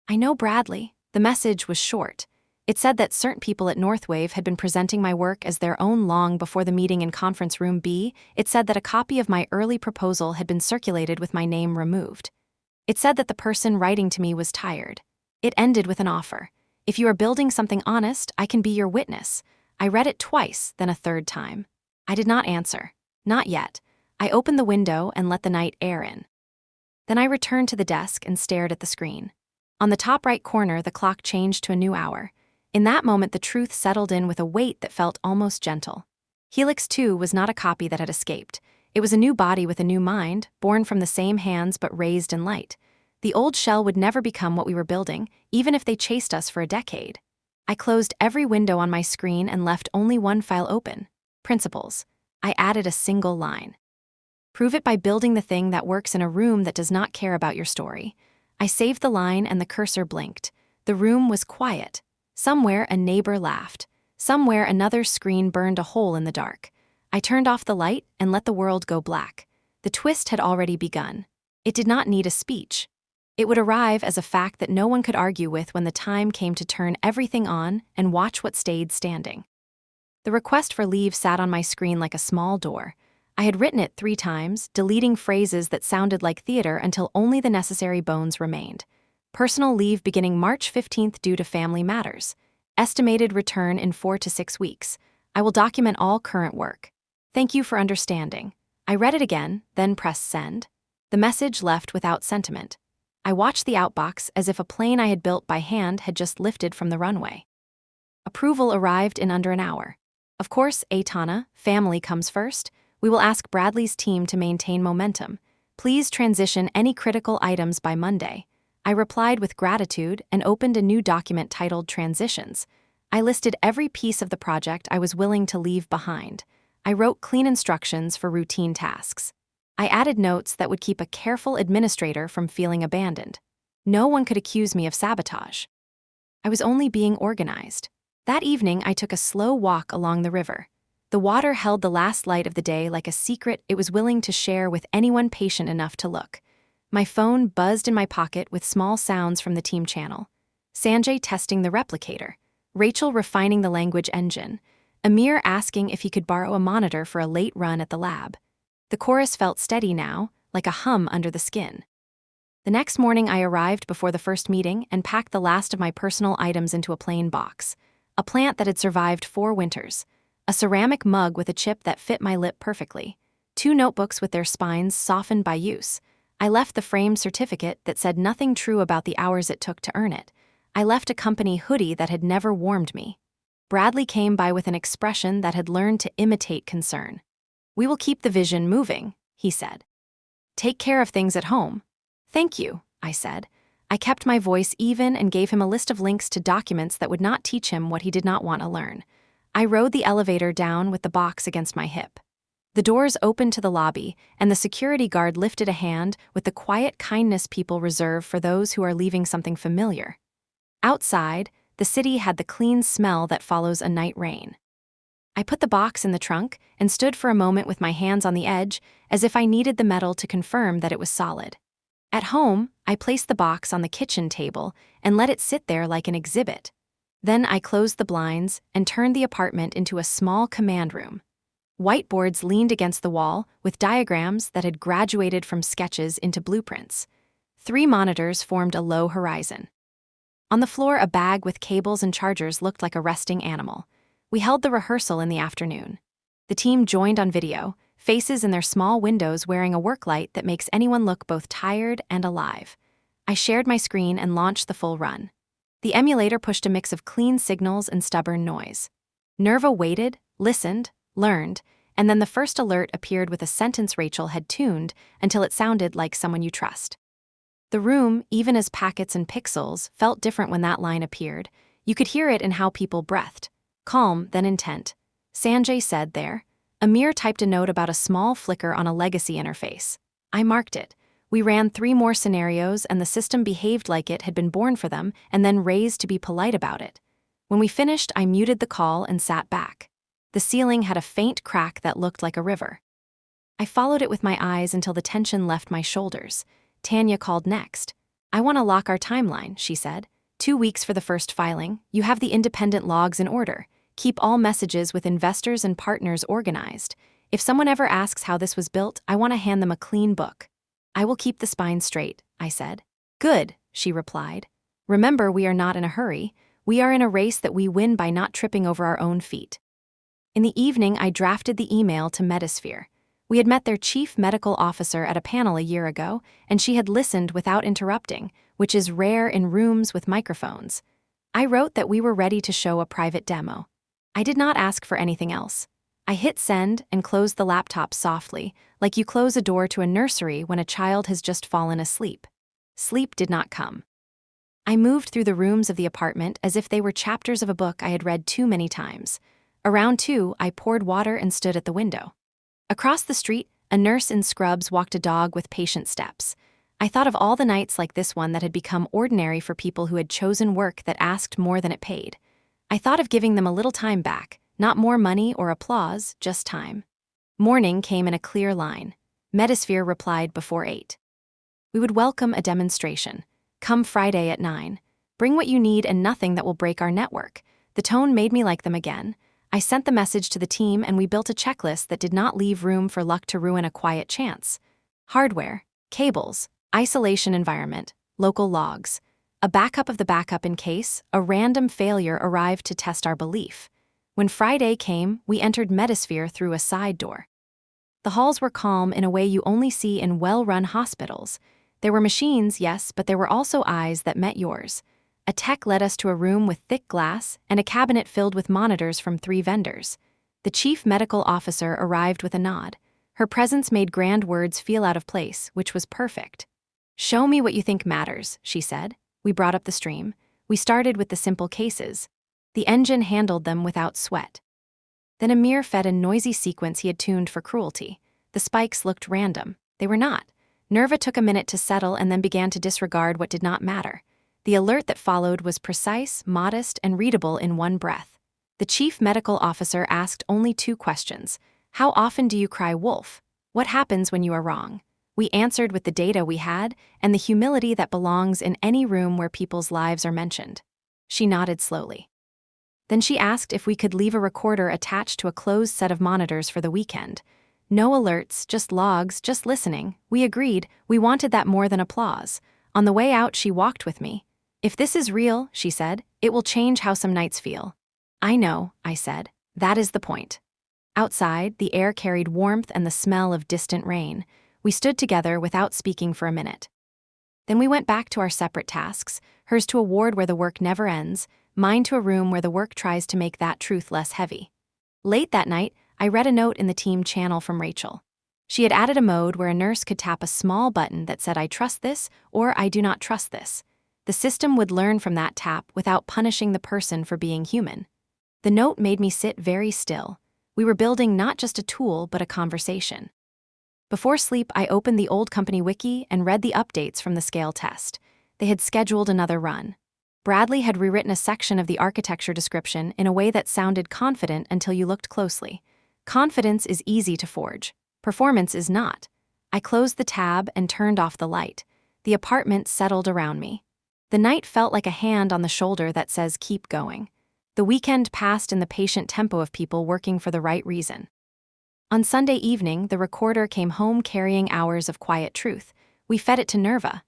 I know Bradley. The message was short. It said that certain people at Northwave had been presenting my work as their own long before the meeting in conference room B. It said that a copy of my early proposal had been circulated with my name removed. It said that the person writing to me was tired. It ended with an offer. If you are building something honest, I can be your witness. I read it twice, then a third time. I did not answer. Not yet. I opened the window and let the night air in. Then I returned to the desk and stared at the screen. On the top right corner, the clock changed to a new hour. In that moment, the truth settled in with a weight that felt almost gentle. Helix 2 was not a copy that had escaped. It was a new body with a new mind, born from the same hands but raised in light. The old shell would never become what we were building, even if they chased us for a decade. I closed every window on my screen and left only one file open. Principles. I added a single line. Prove it by building the thing that works in a room that does not care about your story. I saved the line and the cursor blinked. The room was quiet. Somewhere a neighbor laughed. Somewhere another screen burned a hole in the dark. I turned off the light and let the world go black. The twist had already begun. It did not need a speech. It would arrive as a fact that no one could argue with when the time came to turn everything on and watch what stayed standing. The request for leave sat on my screen like a small door. I had written it 3 times, deleting phrases that sounded like theater until only the necessary bones remained. Personal leave beginning March 15th due to family matters. Estimated return in 4 to 6 weeks. I will document all current work. Thank you for understanding. I read it again, then pressed send. The message left without sentiment. I watched the outbox as if a plane I had built by hand had just lifted from the runway. Approval arrived in under an hour. Of course, Tana, family comes first. We will ask Bradley's team to maintain momentum. Please transition any critical items by Monday. I replied with gratitude and opened a new document titled Transitions. I listed every piece of the project I was willing to leave behind. I wrote clean instructions for routine tasks. I added notes that would keep a careful administrator from feeling abandoned. No one could accuse me of sabotage. I was only being organized. That evening, I took a slow walk along the river. The water held the last light of the day like a secret it was willing to share with anyone patient enough to look. My phone buzzed in my pocket with small sounds from the team channel. Sanjay testing the replicator. Rachel refining the language engine. Amir asking if he could borrow a monitor for a late run at the lab. The chorus felt steady now, like a hum under the skin. The next morning, I arrived before the first meeting and packed the last of my personal items into a plain box. A plant that had survived 4 winters. A ceramic mug with a chip that fit my lip perfectly. 2 notebooks with their spines softened by use. I left the framed certificate that said nothing true about the hours it took to earn it. I left a company hoodie that had never warmed me. Bradley came by with an expression that had learned to imitate concern. "We will keep the vision moving," he said. "Take care of things at home." "Thank you," I said. I kept my voice even and gave him a list of links to documents that would not teach him what he did not want to learn. I rode the elevator down with the box against my hip. The doors opened to the lobby, and the security guard lifted a hand with the quiet kindness people reserve for those who are leaving something familiar. Outside, the city had the clean smell that follows a night rain. I put the box in the trunk and stood for a moment with my hands on the edge, as if I needed the metal to confirm that it was solid. At home, I placed the box on the kitchen table and let it sit there like an exhibit. Then I closed the blinds and turned the apartment into a small command room. Whiteboards leaned against the wall with diagrams that had graduated from sketches into blueprints. 3 monitors formed a low horizon. On the floor, a bag with cables and chargers looked like a resting animal. We held the rehearsal in the afternoon. The team joined on video, faces in their small windows wearing a work light that makes anyone look both tired and alive. I shared my screen and launched the full run. The emulator pushed a mix of clean signals and stubborn noise. Nerva waited, listened, learned, and then the first alert appeared with a sentence Rachel had tuned until it sounded like someone you trust. The room, even as packets and pixels, felt different when that line appeared. You could hear it in how people breathed. Calm, then intent. Sanjay said there. Amir typed a note about a small flicker on a legacy interface. I marked it. We ran 3 more scenarios and the system behaved like it had been born for them and then raised to be polite about it. When we finished, I muted the call and sat back. The ceiling had a faint crack that looked like a river. I followed it with my eyes until the tension left my shoulders. Tanya called next. I want to lock our timeline, she said. 2 weeks for the first filing. You have the independent logs in order. Keep all messages with investors and partners organized. If someone ever asks how this was built, I want to hand them a clean book. I will keep the spine straight, I said. Good, she replied. Remember, we are not in a hurry. We are in a race that we win by not tripping over our own feet. In the evening, I drafted the email to Metasphere. We had met their chief medical officer at a panel a year ago, and she had listened without interrupting, which is rare in rooms with microphones. I wrote that we were ready to show a private demo. I did not ask for anything else. I hit send and closed the laptop softly, like you close a door to a nursery when a child has just fallen asleep. Sleep did not come. I moved through the rooms of the apartment as if they were chapters of a book I had read too many times. Around 2, I poured water and stood at the window. Across the street, a nurse in scrubs walked a dog with patient steps. I thought of all the nights like this one that had become ordinary for people who had chosen work that asked more than it paid. I thought of giving them a little time back, not more money or applause, just time. Morning came in a clear line. Metasphere replied before 8. We would welcome a demonstration. Come Friday at 9. Bring what you need and nothing that will break our network. The tone made me like them again. I sent the message to the team and we built a checklist that did not leave room for luck to ruin a quiet chance. Hardware, cables, isolation environment, local logs. A backup of the backup in case a random failure arrived to test our belief. When Friday came, we entered Metasphere through a side door. The halls were calm in a way you only see in well-run hospitals. There were machines, yes, but there were also eyes that met yours. A tech led us to a room with thick glass and a cabinet filled with monitors from 3 vendors. The chief medical officer arrived with a nod. Her presence made grand words feel out of place, which was perfect. Show me what you think matters, she said. We brought up the stream. We started with the simple cases. The engine handled them without sweat. Then Amir fed a noisy sequence he had tuned for cruelty. The spikes looked random. They were not. Nerva took a minute to settle and then began to disregard what did not matter. The alert that followed was precise, modest, and readable in one breath. The chief medical officer asked only 2 questions. How often do you cry wolf? What happens when you are wrong? We answered with the data we had and the humility that belongs in any room where people's lives are mentioned. She nodded slowly. Then she asked if we could leave a recorder attached to a closed set of monitors for the weekend. No alerts, just logs, just listening. We agreed. We wanted that more than applause. On the way out, she walked with me. If this is real, she said, it will change how some nights feel. I know, I said. That is the point. Outside, the air carried warmth and the smell of distant rain. We stood together without speaking for a minute. Then we went back to our separate tasks, hers to a ward where the work never ends, mine to a room where the work tries to make that truth less heavy. Late that night, I read a note in the team channel from Rachel. She had added a mode where a nurse could tap a small button that said, I trust this, or I do not trust this. The system would learn from that tap without punishing the person for being human. The note made me sit very still. We were building not just a tool, but a conversation. Before sleep, I opened the old company wiki and read the updates from the scale test. They had scheduled another run. Bradley had rewritten a section of the architecture description in a way that sounded confident until you looked closely. Confidence is easy to forge. Performance is not. I closed the tab and turned off the light. The apartment settled around me. The night felt like a hand on the shoulder that says, keep going. The weekend passed in the patient tempo of people working for the right reason. On Sunday evening, the recorder came home carrying hours of quiet truth. We fed it to Nerva.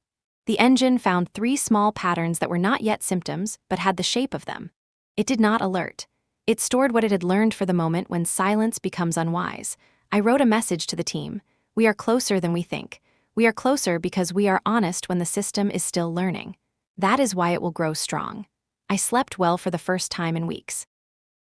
The engine found 3 small patterns that were not yet symptoms, but had the shape of them. It did not alert. It stored what it had learned for the moment when silence becomes unwise. I wrote a message to the team. We are closer than we think. We are closer because we are honest when the system is still learning. That is why it will grow strong. I slept well for the first time in weeks.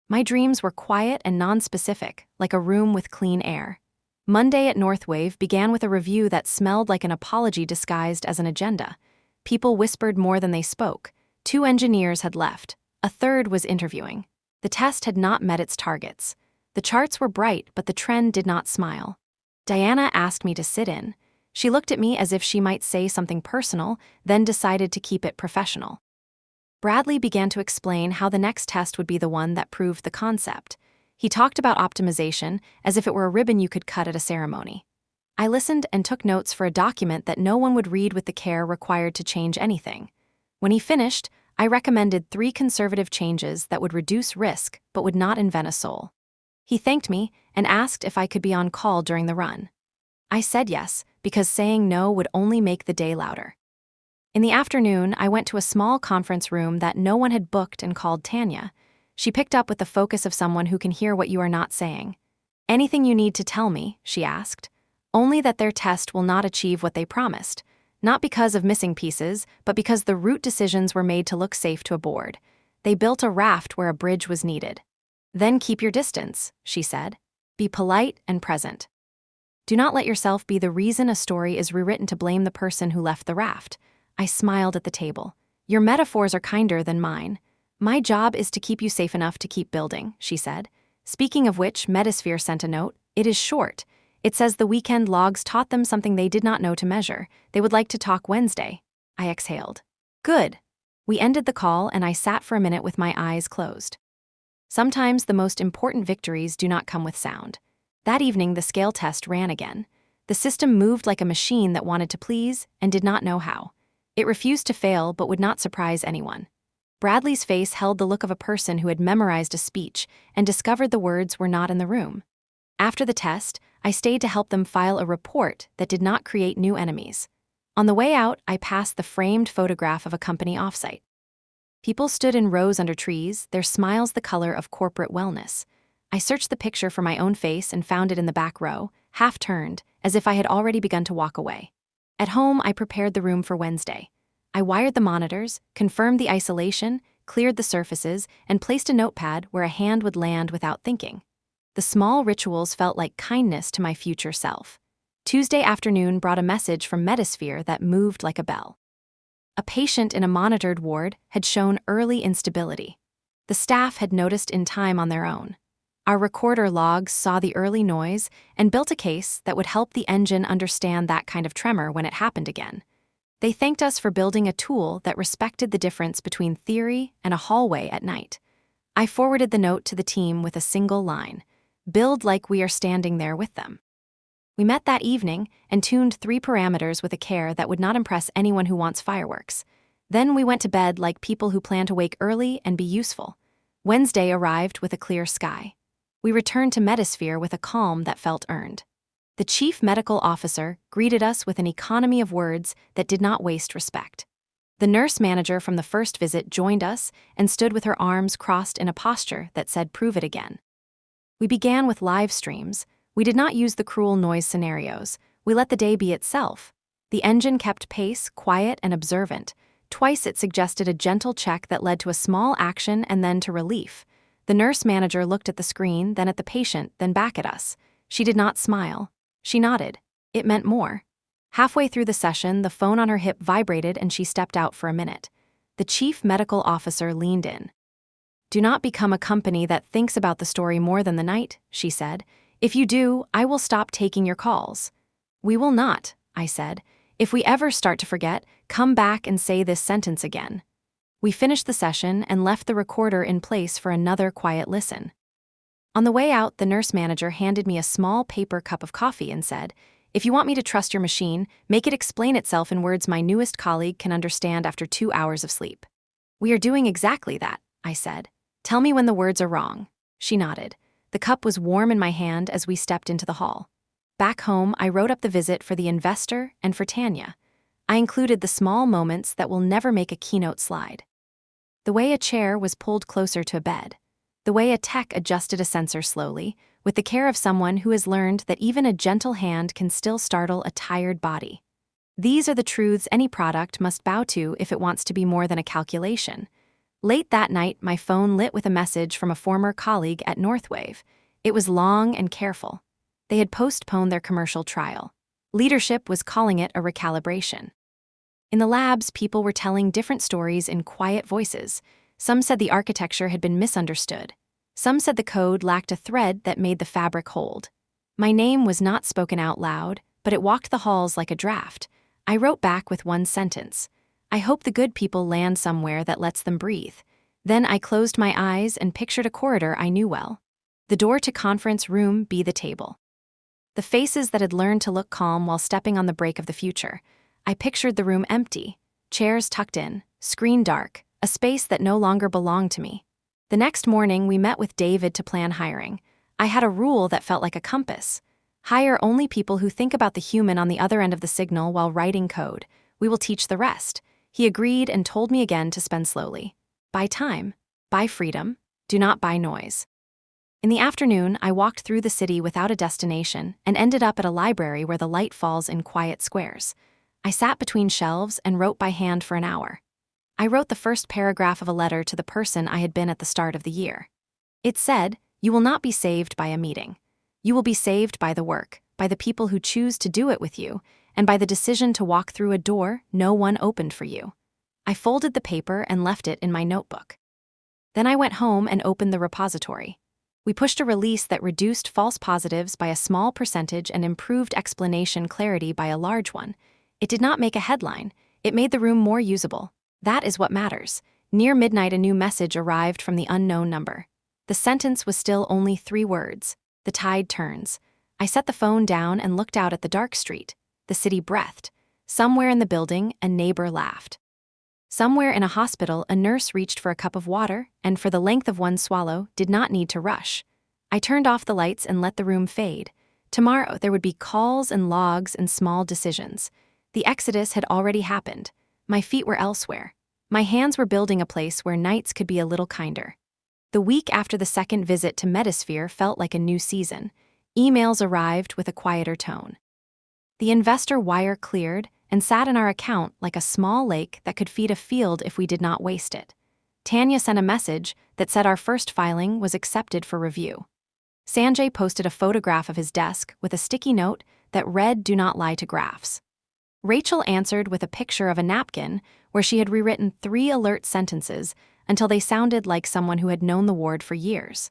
My dreams were quiet and non-specific, like a room with clean air. Monday at Northwave began with a review that smelled like an apology disguised as an agenda. People whispered more than they spoke. 2 engineers had left. A third was interviewing. The test had not met its targets. The charts were bright, but the trend did not smile. Diana asked me to sit in. She looked at me as if she might say something personal, then decided to keep it professional. Bradley began to explain how the next test would be the one that proved the concept. He talked about optimization as if it were a ribbon you could cut at a ceremony. I listened and took notes for a document that no one would read with the care required to change anything. When he finished, I recommended 3 conservative changes that would reduce risk but would not invent a soul. He thanked me and asked if I could be on call during the run. I said yes, because saying no would only make the day louder. In the afternoon, I went to a small conference room that no one had booked and called Tanya. She picked up with the focus of someone who can hear what you are not saying. "Anything you need to tell me?" she asked. "Only that their test will not achieve what they promised. Not because of missing pieces, but because the route decisions were made to look safe to a board. They built a raft where a bridge was needed. Then keep your distance," she said. "Be polite and present. Do not let yourself be the reason a story is rewritten to blame the person who left the raft." I smiled at the table. "Your metaphors are kinder than mine. My job is to keep you safe enough to keep building," she said. Speaking of which, Metasphere sent a note. It is short. It says the weekend logs taught them something they did not know to measure. They would like to talk Wednesday. I exhaled. Good. We ended the call and I sat for a minute with my eyes closed. Sometimes the most important victories do not come with sound. That evening, the scale test ran again. The system moved like a machine that wanted to please and did not know how. It refused to fail but would not surprise anyone. Bradley's face held the look of a person who had memorized a speech and discovered the words were not in the room. After the test, I stayed to help them file a report that did not create new enemies. On the way out, I passed the framed photograph of a company offsite. People stood in rows under trees, their smiles the color of corporate wellness. I searched the picture for my own face and found it in the back row, half turned, as if I had already begun to walk away. At home, I prepared the room for Wednesday. I wired the monitors, confirmed the isolation, cleared the surfaces, and placed a notepad where a hand would land without thinking. The small rituals felt like kindness to my future self. Tuesday afternoon brought a message from Metasphere that moved like a bell. A patient in a monitored ward had shown early instability. The staff had noticed in time on their own. Our recorder logs saw the early noise and built a case that would help the engine understand that kind of tremor when it happened again. They thanked us for building a tool that respected the difference between theory and a hallway at night. I forwarded the note to the team with a single line: "Build like we are standing there with them." We met that evening and tuned 3 parameters with a care that would not impress anyone who wants fireworks. Then we went to bed like people who plan to wake early and be useful. Wednesday arrived with a clear sky. We returned to Metasphere with a calm that felt earned. The chief medical officer greeted us with an economy of words that did not waste respect. The nurse manager from the first visit joined us and stood with her arms crossed in a posture that said, "Prove it again." We began with live streams. We did not use the cruel noise scenarios. We let the day be itself. The engine kept pace, quiet and observant. Twice it suggested a gentle check that led to a small action and then to relief. The nurse manager looked at the screen, then at the patient, then back at us. She did not smile. She nodded. It meant more. Halfway through the session, the phone on her hip vibrated and she stepped out for a minute. The chief medical officer leaned in. "Do not become a company that thinks about the story more than the night," she said. "If you do, I will stop taking your calls." "We will not," I said. "If we ever start to forget, come back and say this sentence again." We finished the session and left the recorder in place for another quiet listen. On the way out, the nurse manager handed me a small paper cup of coffee and said, "If you want me to trust your machine, make it explain itself in words my newest colleague can understand after 2 hours of sleep." "We are doing exactly that," I said. "Tell me when the words are wrong." She nodded. The cup was warm in my hand as we stepped into the hall. Back home, I wrote up the visit for the investor and for Tanya. I included the small moments that will never make a keynote slide. The way a chair was pulled closer to a bed. The way a tech adjusted a sensor slowly, with the care of someone who has learned that even a gentle hand can still startle a tired body. These are the truths any product must bow to if it wants to be more than a calculation. Late that night, my phone lit with a message from a former colleague at Northwave. It was long and careful. They had postponed their commercial trial. Leadership was calling it a recalibration. In the labs, people were telling different stories in quiet voices. Some said the architecture had been misunderstood. Some said the code lacked a thread that made the fabric hold. My name was not spoken out loud, but it walked the halls like a draft. I wrote back with one sentence. I hope the good people land somewhere that lets them breathe. Then I closed my eyes and pictured a corridor I knew well. The door to conference room be the table. The faces that had learned to look calm while stepping on the brake of the future. I pictured the room empty, chairs tucked in, screen dark, a space that no longer belonged to me. The next morning, we met with David to plan hiring. I had a rule that felt like a compass. Hire only people who think about the human on the other end of the signal while writing code. We will teach the rest. He agreed and told me again to spend slowly. Buy time. Buy freedom. Do not buy noise. In the afternoon, I walked through the city without a destination and ended up at a library where the light falls in quiet squares. I sat between shelves and wrote by hand for an hour. I wrote the first paragraph of a letter to the person I had been at the start of the year. It said, "You will not be saved by a meeting. You will be saved by the work, by the people who choose to do it with you, and by the decision to walk through a door no one opened for you." I folded the paper and left it in my notebook. Then I went home and opened the repository. We pushed a release that reduced false positives by a small percentage and improved explanation clarity by a large one. It did not make a headline. It made the room more usable. That is what matters. Near midnight, a new message arrived from the unknown number. The sentence was still only 3 words. The tide turns. I set the phone down and looked out at the dark street. The city breathed. Somewhere in the building, a neighbor laughed. Somewhere in a hospital, a nurse reached for a cup of water and, for the length of one swallow, did not need to rush. I turned off the lights and let the room fade. Tomorrow, there would be calls and logs and small decisions. The exodus had already happened. My feet were elsewhere. My hands were building a place where nights could be a little kinder. The week after the second visit to Metasphere felt like a new season. Emails arrived with a quieter tone. The investor wire cleared and sat in our account like a small lake that could feed a field if we did not waste it. Tanya sent a message that said our first filing was accepted for review. Sanjay posted a photograph of his desk with a sticky note that read, "Do not lie to graphs." Rachel answered with a picture of a napkin where she had rewritten 3 alert sentences until they sounded like someone who had known the ward for years.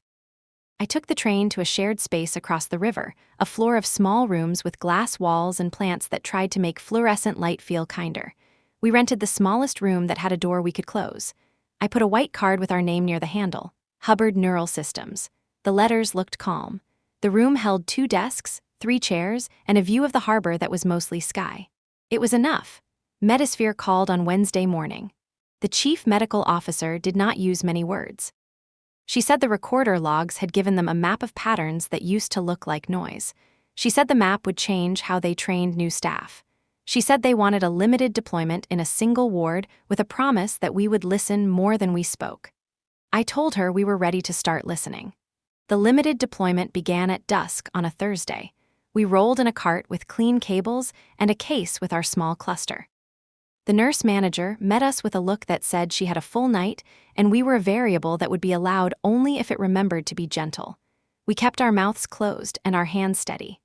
I took the train to a shared space across the river, a floor of small rooms with glass walls and plants that tried to make fluorescent light feel kinder. We rented the smallest room that had a door we could close. I put a white card with our name near the handle, Hubbard Neural Systems. The letters looked calm. The room held 2 desks, 3 chairs, and a view of the harbor that was mostly sky. It was enough. Metasphere called on Wednesday morning. The chief medical officer did not use many words. She said the recorder logs had given them a map of patterns that used to look like noise. She said the map would change how they trained new staff. She said they wanted a limited deployment in a single ward with a promise that we would listen more than we spoke. I told her we were ready to start listening. The limited deployment began at dusk on a Thursday. We rolled in a cart with clean cables and a case with our small cluster. The nurse manager met us with a look that said she had a full night and we were a variable that would be allowed only if it remembered to be gentle. We kept our mouths closed and our hands steady.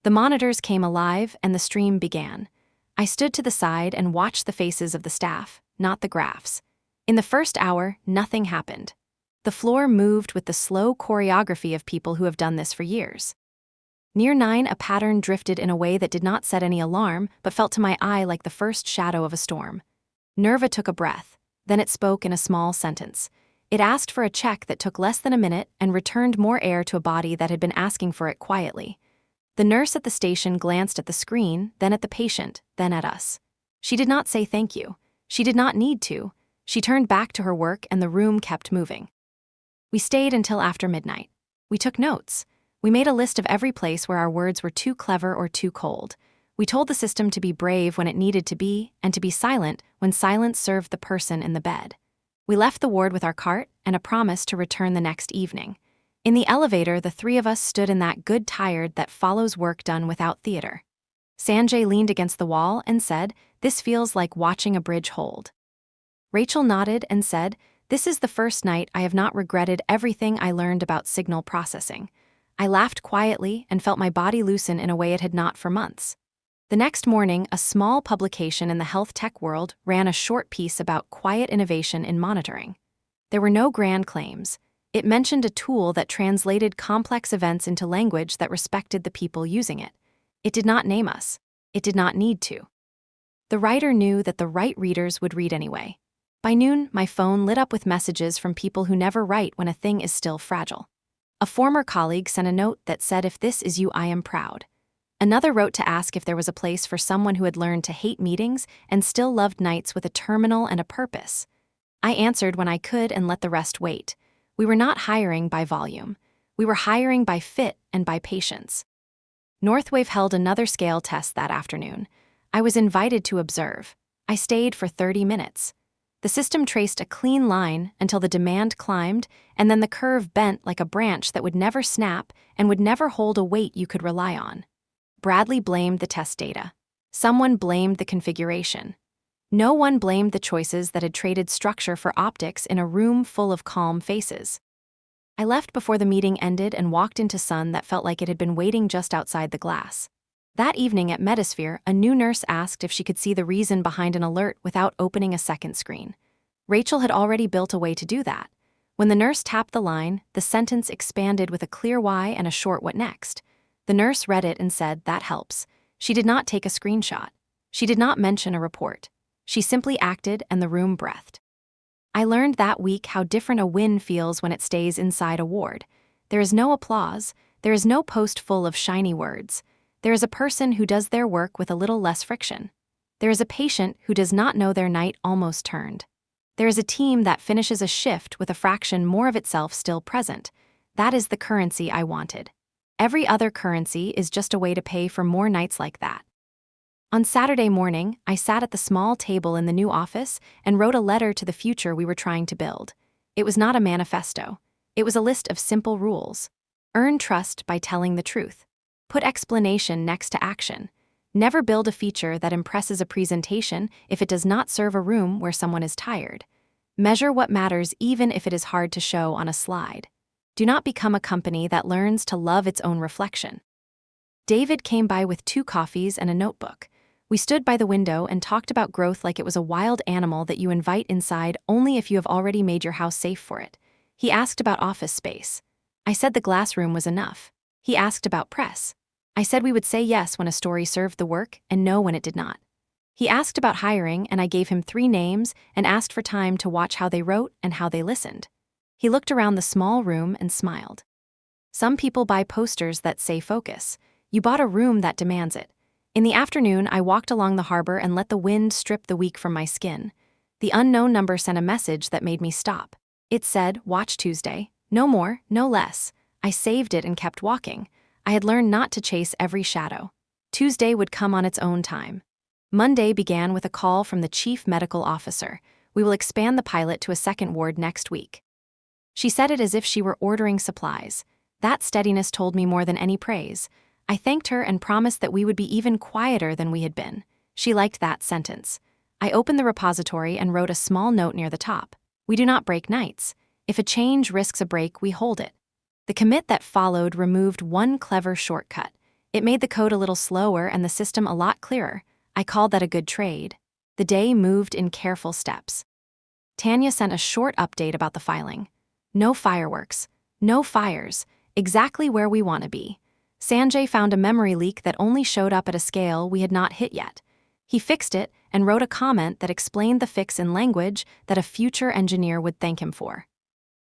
The monitors came alive and the stream began. I stood to the side and watched the faces of the staff, not the graphs. In the first hour, nothing happened. The floor moved with the slow choreography of people who have done this for years. Near 9, a pattern drifted in a way that did not set any alarm, but felt to my eye like the first shadow of a storm. Nerva took a breath. Then it spoke in a small sentence. It asked for a check that took less than a minute and returned more air to a body that had been asking for it quietly. The nurse at the station glanced at the screen, then at the patient, then at us. She did not say thank you. She did not need to. She turned back to her work and the room kept moving. We stayed until after midnight. We took notes. We made a list of every place where our words were too clever or too cold. We told the system to be brave when it needed to be, and to be silent when silence served the person in the bed. We left the ward with our cart and a promise to return the next evening. In the elevator, the three of us stood in that good tired that follows work done without theater. Sanjay leaned against the wall and said, "This feels like watching a bridge hold." Rachel nodded and said, "This is the first night I have not regretted everything I learned about signal processing." I laughed quietly and felt my body loosen in a way it had not for months. The next morning, a small publication in the health tech world ran a short piece about quiet innovation in monitoring. There were no grand claims. It mentioned a tool that translated complex events into language that respected the people using it. It did not name us. It did not need to. The writer knew that the right readers would read anyway. By noon, my phone lit up with messages from people who never write when a thing is still fragile. A former colleague sent a note that said, "If this is you, I am proud." Another wrote to ask if there was a place for someone who had learned to hate meetings and still loved nights with a terminal and a purpose. I answered when I could and let the rest wait. We were not hiring by volume. We were hiring by fit and by patience. Northwave held another scale test that afternoon. I was invited to observe. I stayed for 30 minutes. The system traced a clean line until the demand climbed, and then the curve bent like a branch that would never snap and would never hold a weight you could rely on. Bradley blamed the test data. Someone blamed the configuration. No one blamed the choices that had traded structure for optics in a room full of calm faces. I left before the meeting ended and walked into sun that felt like it had been waiting just outside the glass. That evening at Metasphere, a new nurse asked if she could see the reason behind an alert without opening a second screen. Rachel had already built a way to do that. When the nurse tapped the line, the sentence expanded with a clear why and a short what next. The nurse read it and said, "That helps." She did not take a screenshot. She did not mention a report. She simply acted and the room breathed. I learned that week how different a win feels when it stays inside a ward. There is no applause. There is no post full of shiny words. There is a person who does their work with a little less friction. There is a patient who does not know their night almost turned. There is a team that finishes a shift with a fraction more of itself still present. That is the currency I wanted. Every other currency is just a way to pay for more nights like that. On Saturday morning, I sat at the small table in the new office and wrote a letter to the future we were trying to build. It was not a manifesto. It was a list of simple rules. Earn trust by telling the truth. Put explanation next to action. Never build a feature that impresses a presentation if it does not serve a room where someone is tired. Measure what matters even if it is hard to show on a slide. Do not become a company that learns to love its own reflection. David came by with 2 coffees and a notebook. We stood by the window and talked about growth like it was a wild animal that you invite inside only if you have already made your house safe for it. He asked about office space. I said the glass room was enough. He asked about press. I said we would say yes when a story served the work and no when it did not. He asked about hiring and I gave him 3 names and asked for time to watch how they wrote and how they listened. He looked around the small room and smiled. Some people buy posters that say focus. You bought a room that demands it. In the afternoon, I walked along the harbor and let the wind strip the week from my skin. The unknown number sent a message that made me stop. It said, "Watch Tuesday. No more, no less." I saved it and kept walking. I had learned not to chase every shadow. Tuesday would come on its own time. Monday began with a call from the chief medical officer. "We will expand the pilot to a second ward next week." She said it as if she were ordering supplies. That steadiness told me more than any praise. I thanked her and promised that we would be even quieter than we had been. She liked that sentence. I opened the repository and wrote a small note near the top. "We do not break nights. If a change risks a break, we hold it." The commit that followed removed one clever shortcut. It made the code a little slower and the system a lot clearer. I called that a good trade. The day moved in careful steps. Tanya sent a short update about the filing. No fireworks. No fires. Exactly where we want to be. Sanjay found a memory leak that only showed up at a scale we had not hit yet. He fixed it and wrote a comment that explained the fix in language that a future engineer would thank him for.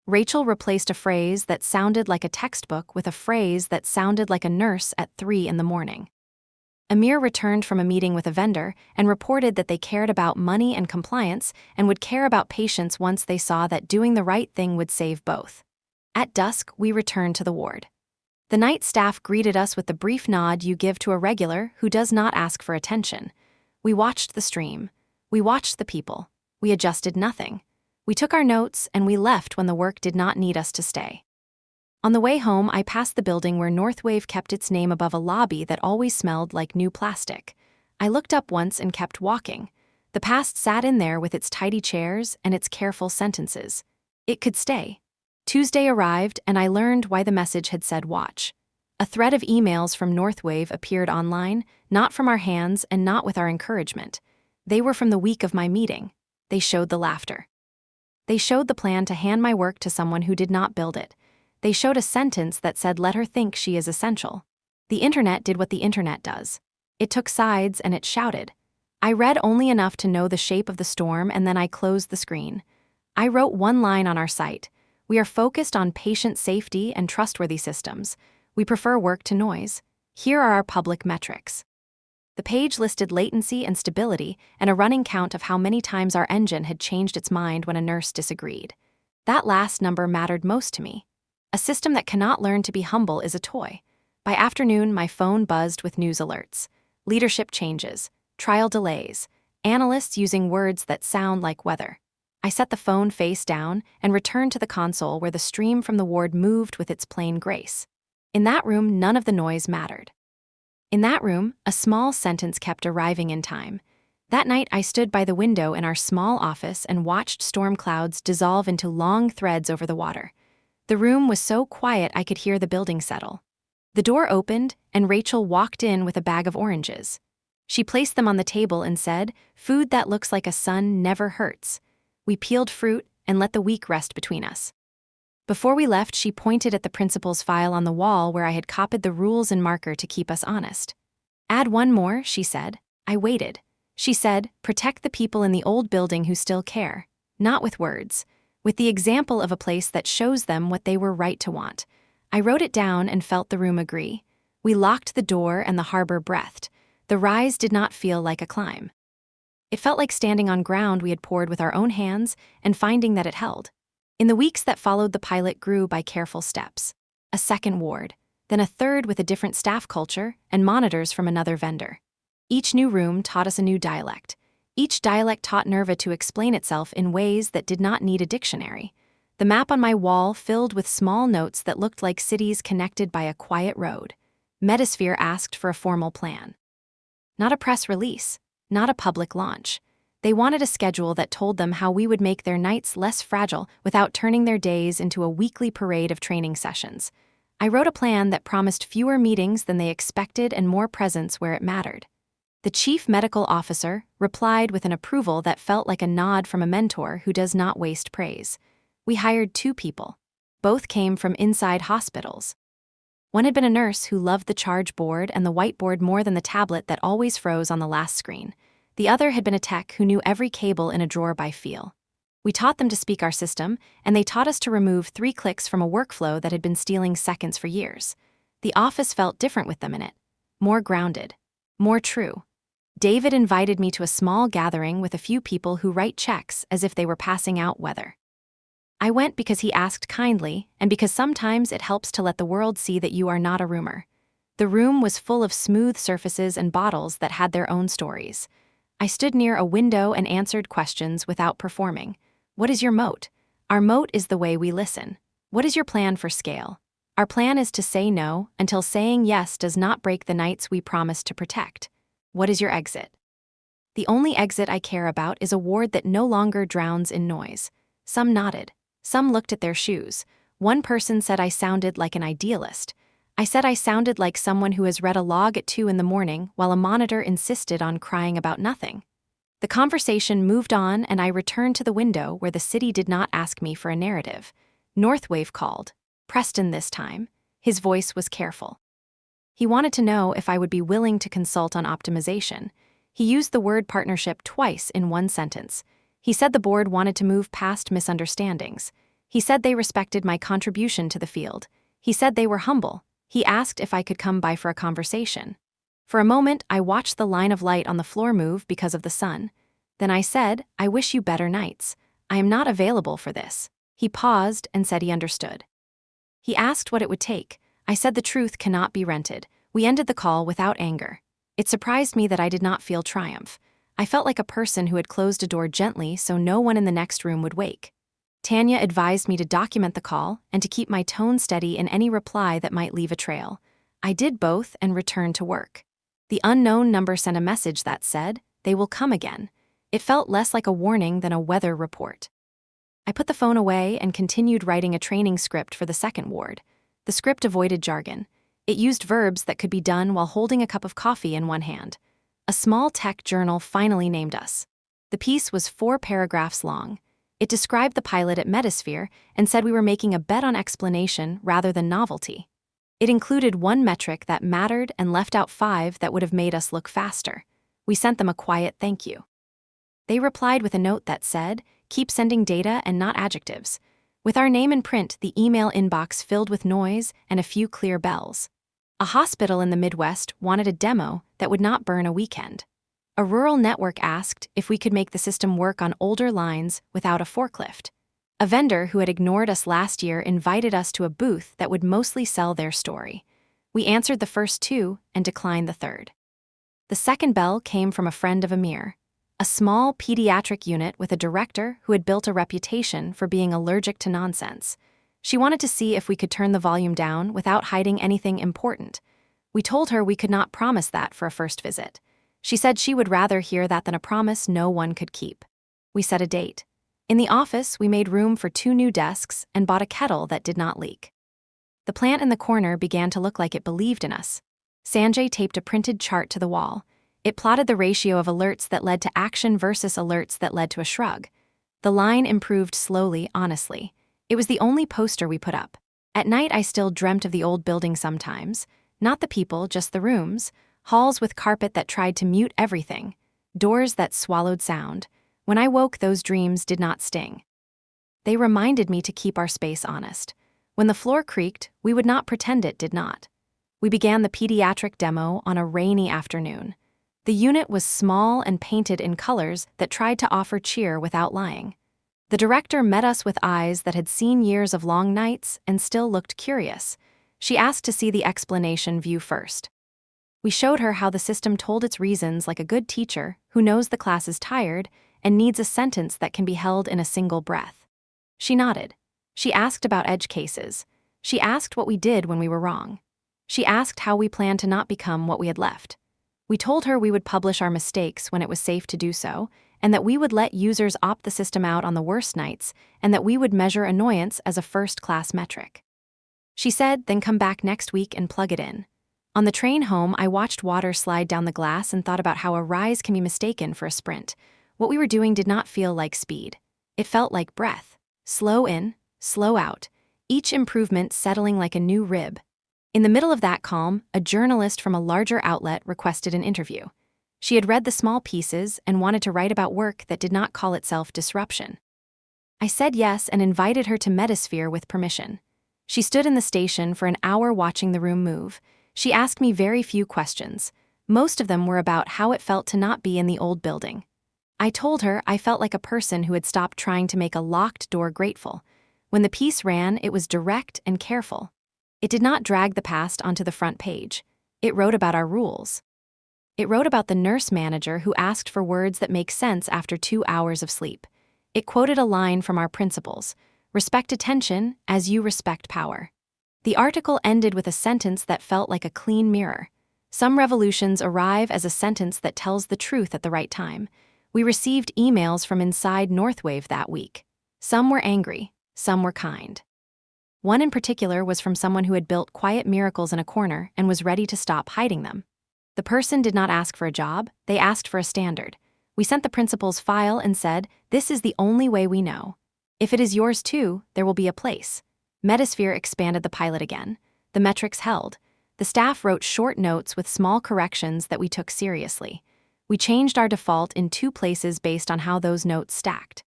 Rachel replaced a phrase that sounded like a textbook with a phrase that sounded like a nurse at 3 in the morning. Amir returned from a meeting with a vendor and reported that they cared about money and compliance and would care about patients once they saw that doing the right thing would save both. At dusk, we returned to the ward. The night staff greeted us with the brief nod you give to a regular who does not ask for attention. We watched the stream. We watched the people. We adjusted nothing. We took our notes and we left when the work did not need us to stay. On the way home, I passed the building where Northwave kept its name above a lobby that always smelled like new plastic. I looked up once and kept walking. The past sat in there with its tidy chairs and its careful sentences. It could stay. Tuesday arrived and I learned why the message had said watch. A thread of emails from Northwave appeared online, not from our hands and not with our encouragement. They were from the week of my meeting. They showed the laughter. They showed the plan to hand my work to someone who did not build it. They showed a sentence that said let her think she is essential. The internet did what the internet does. It took sides and it shouted. I read only enough to know the shape of the storm and then I closed the screen. I wrote one line on our site. We are focused on patient safety and trustworthy systems. We prefer work to noise. Here are our public metrics. The page listed latency and stability and a running count of how many times our engine had changed its mind when a nurse disagreed. That last number mattered most to me. A system that cannot learn to be humble is a toy. By afternoon, my phone buzzed with news alerts. Leadership changes, trial delays, analysts using words that sound like weather. I set the phone face down and returned to the console where the stream from the ward moved with its plain grace. In that room, none of the noise mattered. In that room, a small sentence kept arriving in time. That night, I stood by the window in our small office and watched storm clouds dissolve into long threads over the water. The room was so quiet I could hear the building settle. The door opened, and Rachel walked in with a bag of oranges. She placed them on the table and said, "Food that looks like a sun never hurts." We peeled fruit and let the week rest between us. Before we left, she pointed at the principal's file on the wall where I had copied the rules in marker to keep us honest. "Add one more," she said. I waited. She said, "Protect the people in the old building who still care. Not with words. With the example of a place that shows them what they were right to want." I wrote it down and felt the room agree. We locked the door and the harbor breathed. The rise did not feel like a climb. It felt like standing on ground we had poured with our own hands and finding that it held. In the weeks that followed, the pilot grew by careful steps. A second ward, then a third with a different staff culture and monitors from another vendor. Each new room taught us a new dialect. Each dialect taught Nerva to explain itself in ways that did not need a dictionary. The map on my wall filled with small notes that looked like cities connected by a quiet road. Metasphere asked for a formal plan. Not a press release. Not a public launch. They wanted a schedule that told them how we would make their nights less fragile without turning their days into a weekly parade of training sessions. I wrote a plan that promised fewer meetings than they expected and more presence where it mattered. The chief medical officer replied with an approval that felt like a nod from a mentor who does not waste praise. We hired 2 people. Both came from inside hospitals. One had been a nurse who loved the charge board and the whiteboard more than the tablet that always froze on the last screen. The other had been a tech who knew every cable in a drawer by feel. We taught them to speak our system, and they taught us to remove 3 clicks from a workflow that had been stealing seconds for years. The office felt different with them in it. More grounded. More true. David invited me to a small gathering with a few people who write checks as if they were passing out weather. I went because he asked kindly, and because sometimes it helps to let the world see that you are not a rumor. The room was full of smooth surfaces and bottles that had their own stories. I stood near a window and answered questions without performing. What is your moat? Our moat is the way we listen. What is your plan for scale? Our plan is to say no until saying yes does not break the nights we promised to protect. What is your exit? The only exit I care about is a ward that no longer drowns in noise. Some nodded. Some looked at their shoes. One person said I sounded like an idealist. I said I sounded like someone who has read a log at 2 in the morning while a monitor insisted on crying about nothing. The conversation moved on and I returned to the window where the city did not ask me for a narrative. Northwave called. Preston this time. His voice was careful. He wanted to know if I would be willing to consult on optimization. He used the word partnership twice in one sentence. He said the board wanted to move past misunderstandings. He said they respected my contribution to the field. He said they were humble. He asked if I could come by for a conversation. For a moment, I watched the line of light on the floor move because of the sun. Then I said, I wish you better nights. I am not available for this. He paused and said he understood. He asked what it would take. I said the truth cannot be rented. We ended the call without anger. It surprised me that I did not feel triumph. I felt like a person who had closed a door gently so no one in the next room would wake. Tanya advised me to document the call and to keep my tone steady in any reply that might leave a trail. I did both and returned to work. The unknown number sent a message that said, "They will come again." It felt less like a warning than a weather report. I put the phone away and continued writing a training script for the second ward. The script avoided jargon. It used verbs that could be done while holding a cup of coffee in one hand. A small tech journal finally named us. The piece was 4 paragraphs long. It described the pilot at Metasphere and said we were making a bet on explanation rather than novelty. It included 1 metric that mattered and left out 5 that would have made us look faster. We sent them a quiet thank you. They replied with a note that said, "Keep sending data and not adjectives." With our name in print, the email inbox filled with noise and a few clear bells. A hospital in the Midwest wanted a demo that would not burn a weekend. A rural network asked if we could make the system work on older lines without a forklift. A vendor who had ignored us last year invited us to a booth that would mostly sell their story. We answered the first 2 and declined the third. The second bell came from a friend of Amir, a small pediatric unit with a director who had built a reputation for being allergic to nonsense. She wanted to see if we could turn the volume down without hiding anything important. We told her we could not promise that for a first visit. She said she would rather hear that than a promise no one could keep. We set a date. In the office, we made room for 2 new desks and bought a kettle that did not leak. The plant in the corner began to look like it believed in us. Sanjay taped a printed chart to the wall. It plotted the ratio of alerts that led to action versus alerts that led to a shrug. The line improved slowly, honestly. It was the only poster we put up. At night, I still dreamt of the old building sometimes. Not the people, just the rooms. Halls with carpet that tried to mute everything. Doors that swallowed sound. When I woke, those dreams did not sting. They reminded me to keep our space honest. When the floor creaked, we would not pretend it did not. We began the pediatric demo on a rainy afternoon. The unit was small and painted in colors that tried to offer cheer without lying. The director met us with eyes that had seen years of long nights and still looked curious. She asked to see the explanation view first. We showed her how the system told its reasons like a good teacher who knows the class is tired and needs a sentence that can be held in a single breath. She nodded. She asked about edge cases. She asked what we did when we were wrong. She asked how we planned to not become what we had left. We told her we would publish our mistakes when it was safe to do so, and that we would let users opt the system out on the worst nights, and that we would measure annoyance as a first-class metric. She said, "Then come back next week and plug it in." On the train home, I watched water slide down the glass and thought about how a rise can be mistaken for a sprint. What we were doing did not feel like speed. It felt like breath. Slow in, slow out, each improvement settling like a new rib. In the middle of that calm, a journalist from a larger outlet requested an interview. She had read the small pieces and wanted to write about work that did not call itself disruption. I said yes and invited her to Metasphere with permission. She stood in the station for an hour watching the room move. She asked me very few questions. Most of them were about how it felt to not be in the old building. I told her I felt like a person who had stopped trying to make a locked door grateful. When the piece ran, it was direct and careful. It did not drag the past onto the front page. It wrote about our rules. It wrote about the nurse manager who asked for words that make sense after 2 hours of sleep. It quoted a line from our principles: "Respect attention as you respect power." The article ended with a sentence that felt like a clean mirror. Some revolutions arrive as a sentence that tells the truth at the right time. We received emails from inside Northwave that week. Some were angry, some were kind. One in particular was from someone who had built quiet miracles in a corner and was ready to stop hiding them. The person did not ask for a job, they asked for a standard. We sent the principal's file and said, "This is the only way we know. If it is yours too, there will be a place." Metasphere expanded the pilot again. The metrics held. The staff wrote short notes with small corrections that we took seriously. We changed our default in 2 places based on how those notes stacked.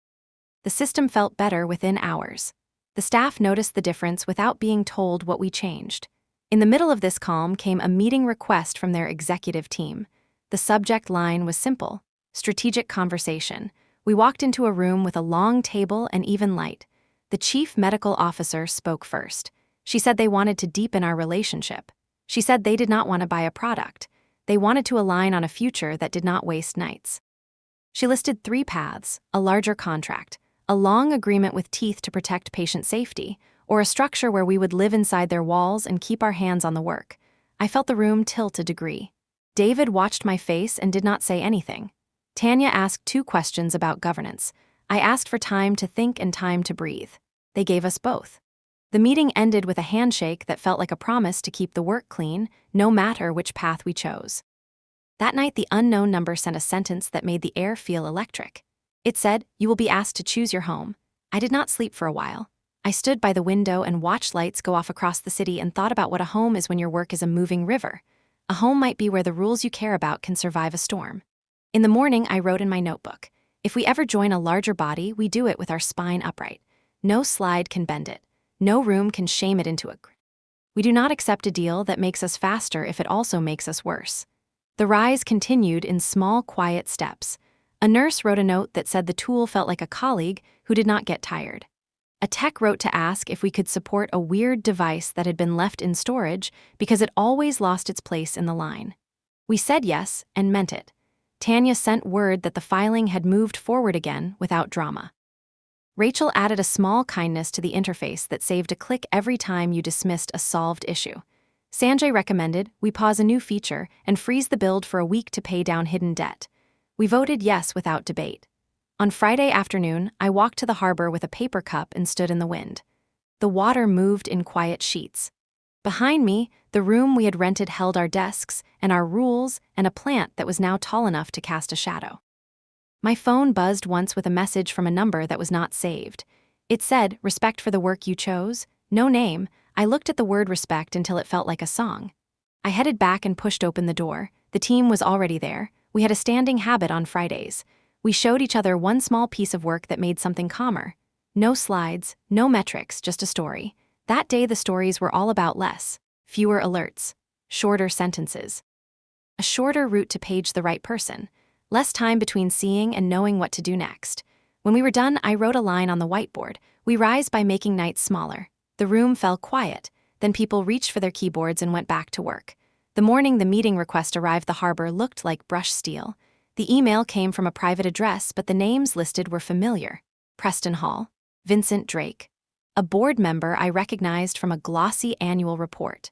The system felt better within hours. The staff noticed the difference without being told what we changed. In the middle of this calm came a meeting request from their executive team. The subject line was simple: strategic conversation. We walked into a room with a long table and even light. The chief medical officer spoke first. She said they wanted to deepen our relationship. She said they did not want to buy a product. They wanted to align on a future that did not waste nights. She listed 3 paths: a larger contract, a long agreement with teeth to protect patient safety, or a structure where we would live inside their walls and keep our hands on the work. I felt the room tilt a degree. David watched my face and did not say anything. Tanya asked 2 questions about governance. I asked for time to think and time to breathe. They gave us both. The meeting ended with a handshake that felt like a promise to keep the work clean, no matter which path we chose. That night, the unknown number sent a sentence that made the air feel electric. It said, "You will be asked to choose your home." I did not sleep for a while. I stood by the window and watched lights go off across the city and thought about what a home is when your work is a moving river. A home might be where the rules you care about can survive a storm. In the morning, I wrote in my notebook, "If we ever join a larger body, we do it with our spine upright. No slide can bend it. No room can shame it into a grin. We do not accept a deal that makes us faster if it also makes us worse." The rise continued in small, quiet steps. A nurse wrote a note that said the tool felt like a colleague who did not get tired. A tech wrote to ask if we could support a weird device that had been left in storage because it always lost its place in the line. We said yes and meant it. Tanya sent word that the filing had moved forward again without drama. Rachel added a small kindness to the interface that saved a click every time you dismissed a solved issue. Sanjay recommended we pause a new feature and freeze the build for a week to pay down hidden debt. We voted yes without debate. On Friday afternoon, I walked to the harbor with a paper cup and stood in the wind. The water moved in quiet sheets. Behind me, the room we had rented held our desks and our rules and a plant that was now tall enough to cast a shadow. My phone buzzed once with a message from a number that was not saved. It said, "Respect for the work you chose." No name. I looked at the word respect until it felt like a song. I headed back and pushed open the door. The team was already there. We had a standing habit on Fridays. We showed each other one small piece of work that made something calmer. No slides, no metrics, just a story. That day the stories were all about less, fewer alerts, shorter sentences. A shorter route to page the right person. Less time between seeing and knowing what to do next. When we were done, I wrote a line on the whiteboard. "We rise by making nights smaller." The room fell quiet. Then people reached for their keyboards and went back to work. The morning the meeting request arrived, the harbor looked like brushed steel. The email came from a private address, but the names listed were familiar. Preston Hall, Vincent Drake. A board member I recognized from a glossy annual report.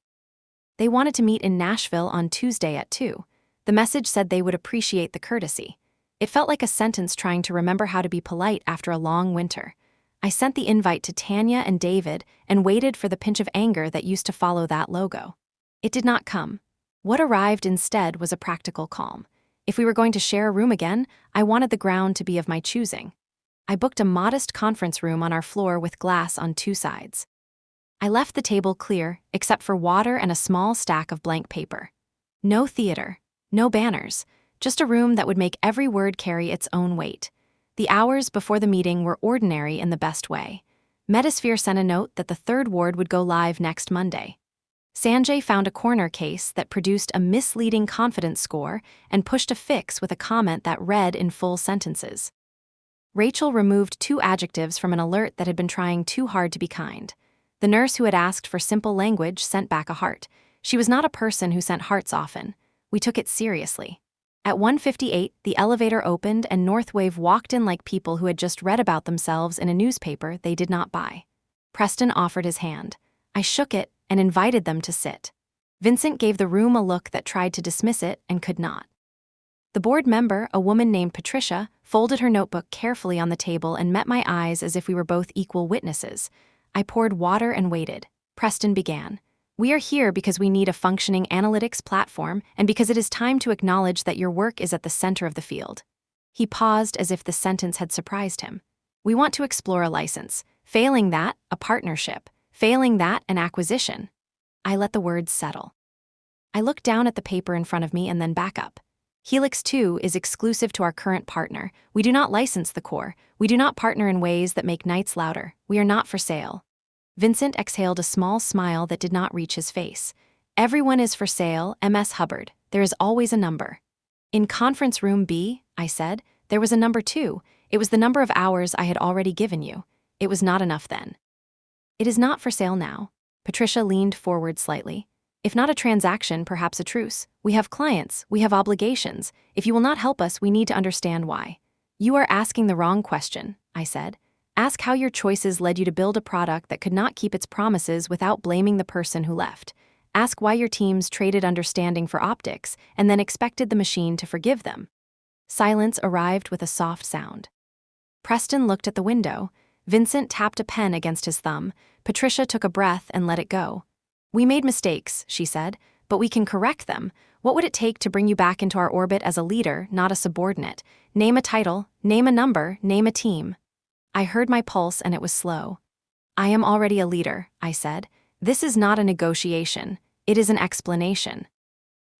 They wanted to meet in Nashville on Tuesday at 2. The message said they would appreciate the courtesy. It felt like a sentence trying to remember how to be polite after a long winter. I sent the invite to Tanya and David and waited for the pinch of anger that used to follow that logo. It did not come. What arrived instead was a practical calm. If we were going to share a room again, I wanted the ground to be of my choosing. I booked a modest conference room on our floor with glass on 2 sides. I left the table clear, except for water and a small stack of blank paper. No theater. No banners, just a room that would make every word carry its own weight. The hours before the meeting were ordinary in the best way. Metasphere sent a note that the 3rd ward would go live next Monday. Sanjay found a corner case that produced a misleading confidence score and pushed a fix with a comment that read in full sentences. Rachel removed 2 adjectives from an alert that had been trying too hard to be kind. The nurse who had asked for simple language sent back a heart. She was not a person who sent hearts often. We took it seriously. At 1:58, the elevator opened and Northwave walked in like people who had just read about themselves in a newspaper they did not buy. Preston offered his hand. I shook it and invited them to sit. Vincent gave the room a look that tried to dismiss it and could not. The board member, a woman named Patricia, folded her notebook carefully on the table and met my eyes as if we were both equal witnesses. I poured water and waited. Preston began. "We are here because we need a functioning analytics platform and because it is time to acknowledge that your work is at the center of the field." He paused as if the sentence had surprised him. "We want to explore a license. Failing that, a partnership. Failing that, an acquisition." I let the words settle. I looked down at the paper in front of me and then back up. Helix 2 is exclusive to our current partner. We do not license the core. We do not partner in ways that make nights louder. We are not for sale. Vincent exhaled a small smile that did not reach his face. "Everyone is for sale, MS Hubbard. There is always a number." "In conference room B," I said, "there was a number 2. It was the number of hours I had already given you. It was not enough then." "It is not for sale now." Patricia leaned forward slightly. If not a transaction, perhaps a truce. We have clients, we have obligations. If you will not help us, we need to understand why. You are asking the wrong question, I said. Ask how your choices led you to build a product that could not keep its promises without blaming the person who left. Ask why your teams traded understanding for optics and then expected the machine to forgive them. Silence arrived with a soft sound. Preston looked at the window. Vincent tapped a pen against his thumb. Patricia took a breath and let it go. We made mistakes, she said, but we can correct them. What would it take to bring you back into our orbit as a leader, not a subordinate? Name a title, name a number, name a team. I heard my pulse and it was slow. I am already a leader, I said. This is not a negotiation. It is an explanation.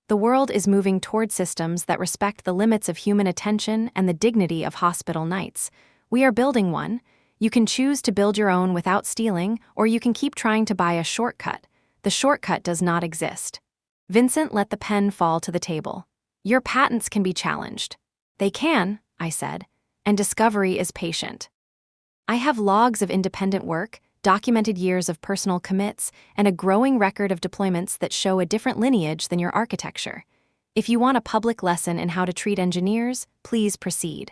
The world is moving toward systems that respect the limits of human attention and the dignity of hospital nights. We are building one. You can choose to build your own without stealing, or you can keep trying to buy a shortcut. The shortcut does not exist. Vincent let the pen fall to the table. Your patents can be challenged. They can, I said, and discovery is patient. I have logs of independent work, documented years of personal commits, and a growing record of deployments that show a different lineage than your architecture. If you want a public lesson in how to treat engineers, please proceed.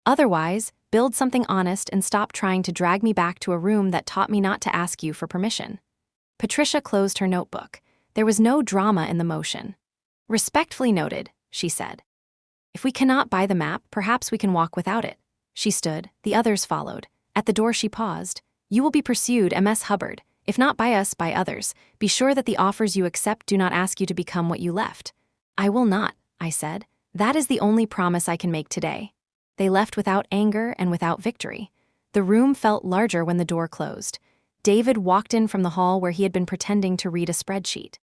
Otherwise, build something honest and stop trying to drag me back to a room that taught me not to ask you for permission. Patricia closed her notebook. There was no drama in the motion. Respectfully noted, she said. If we cannot buy the map, perhaps we can walk without it. She stood, the others followed. At the door she paused. You will be pursued, MS Hubbard. If not by us, by others. Be sure that the offers you accept do not ask you to become what you left. I will not, I said. That is the only promise I can make today. They left without anger and without victory. The room felt larger when the door closed. David walked in from the hall where he had been pretending to read a spreadsheet.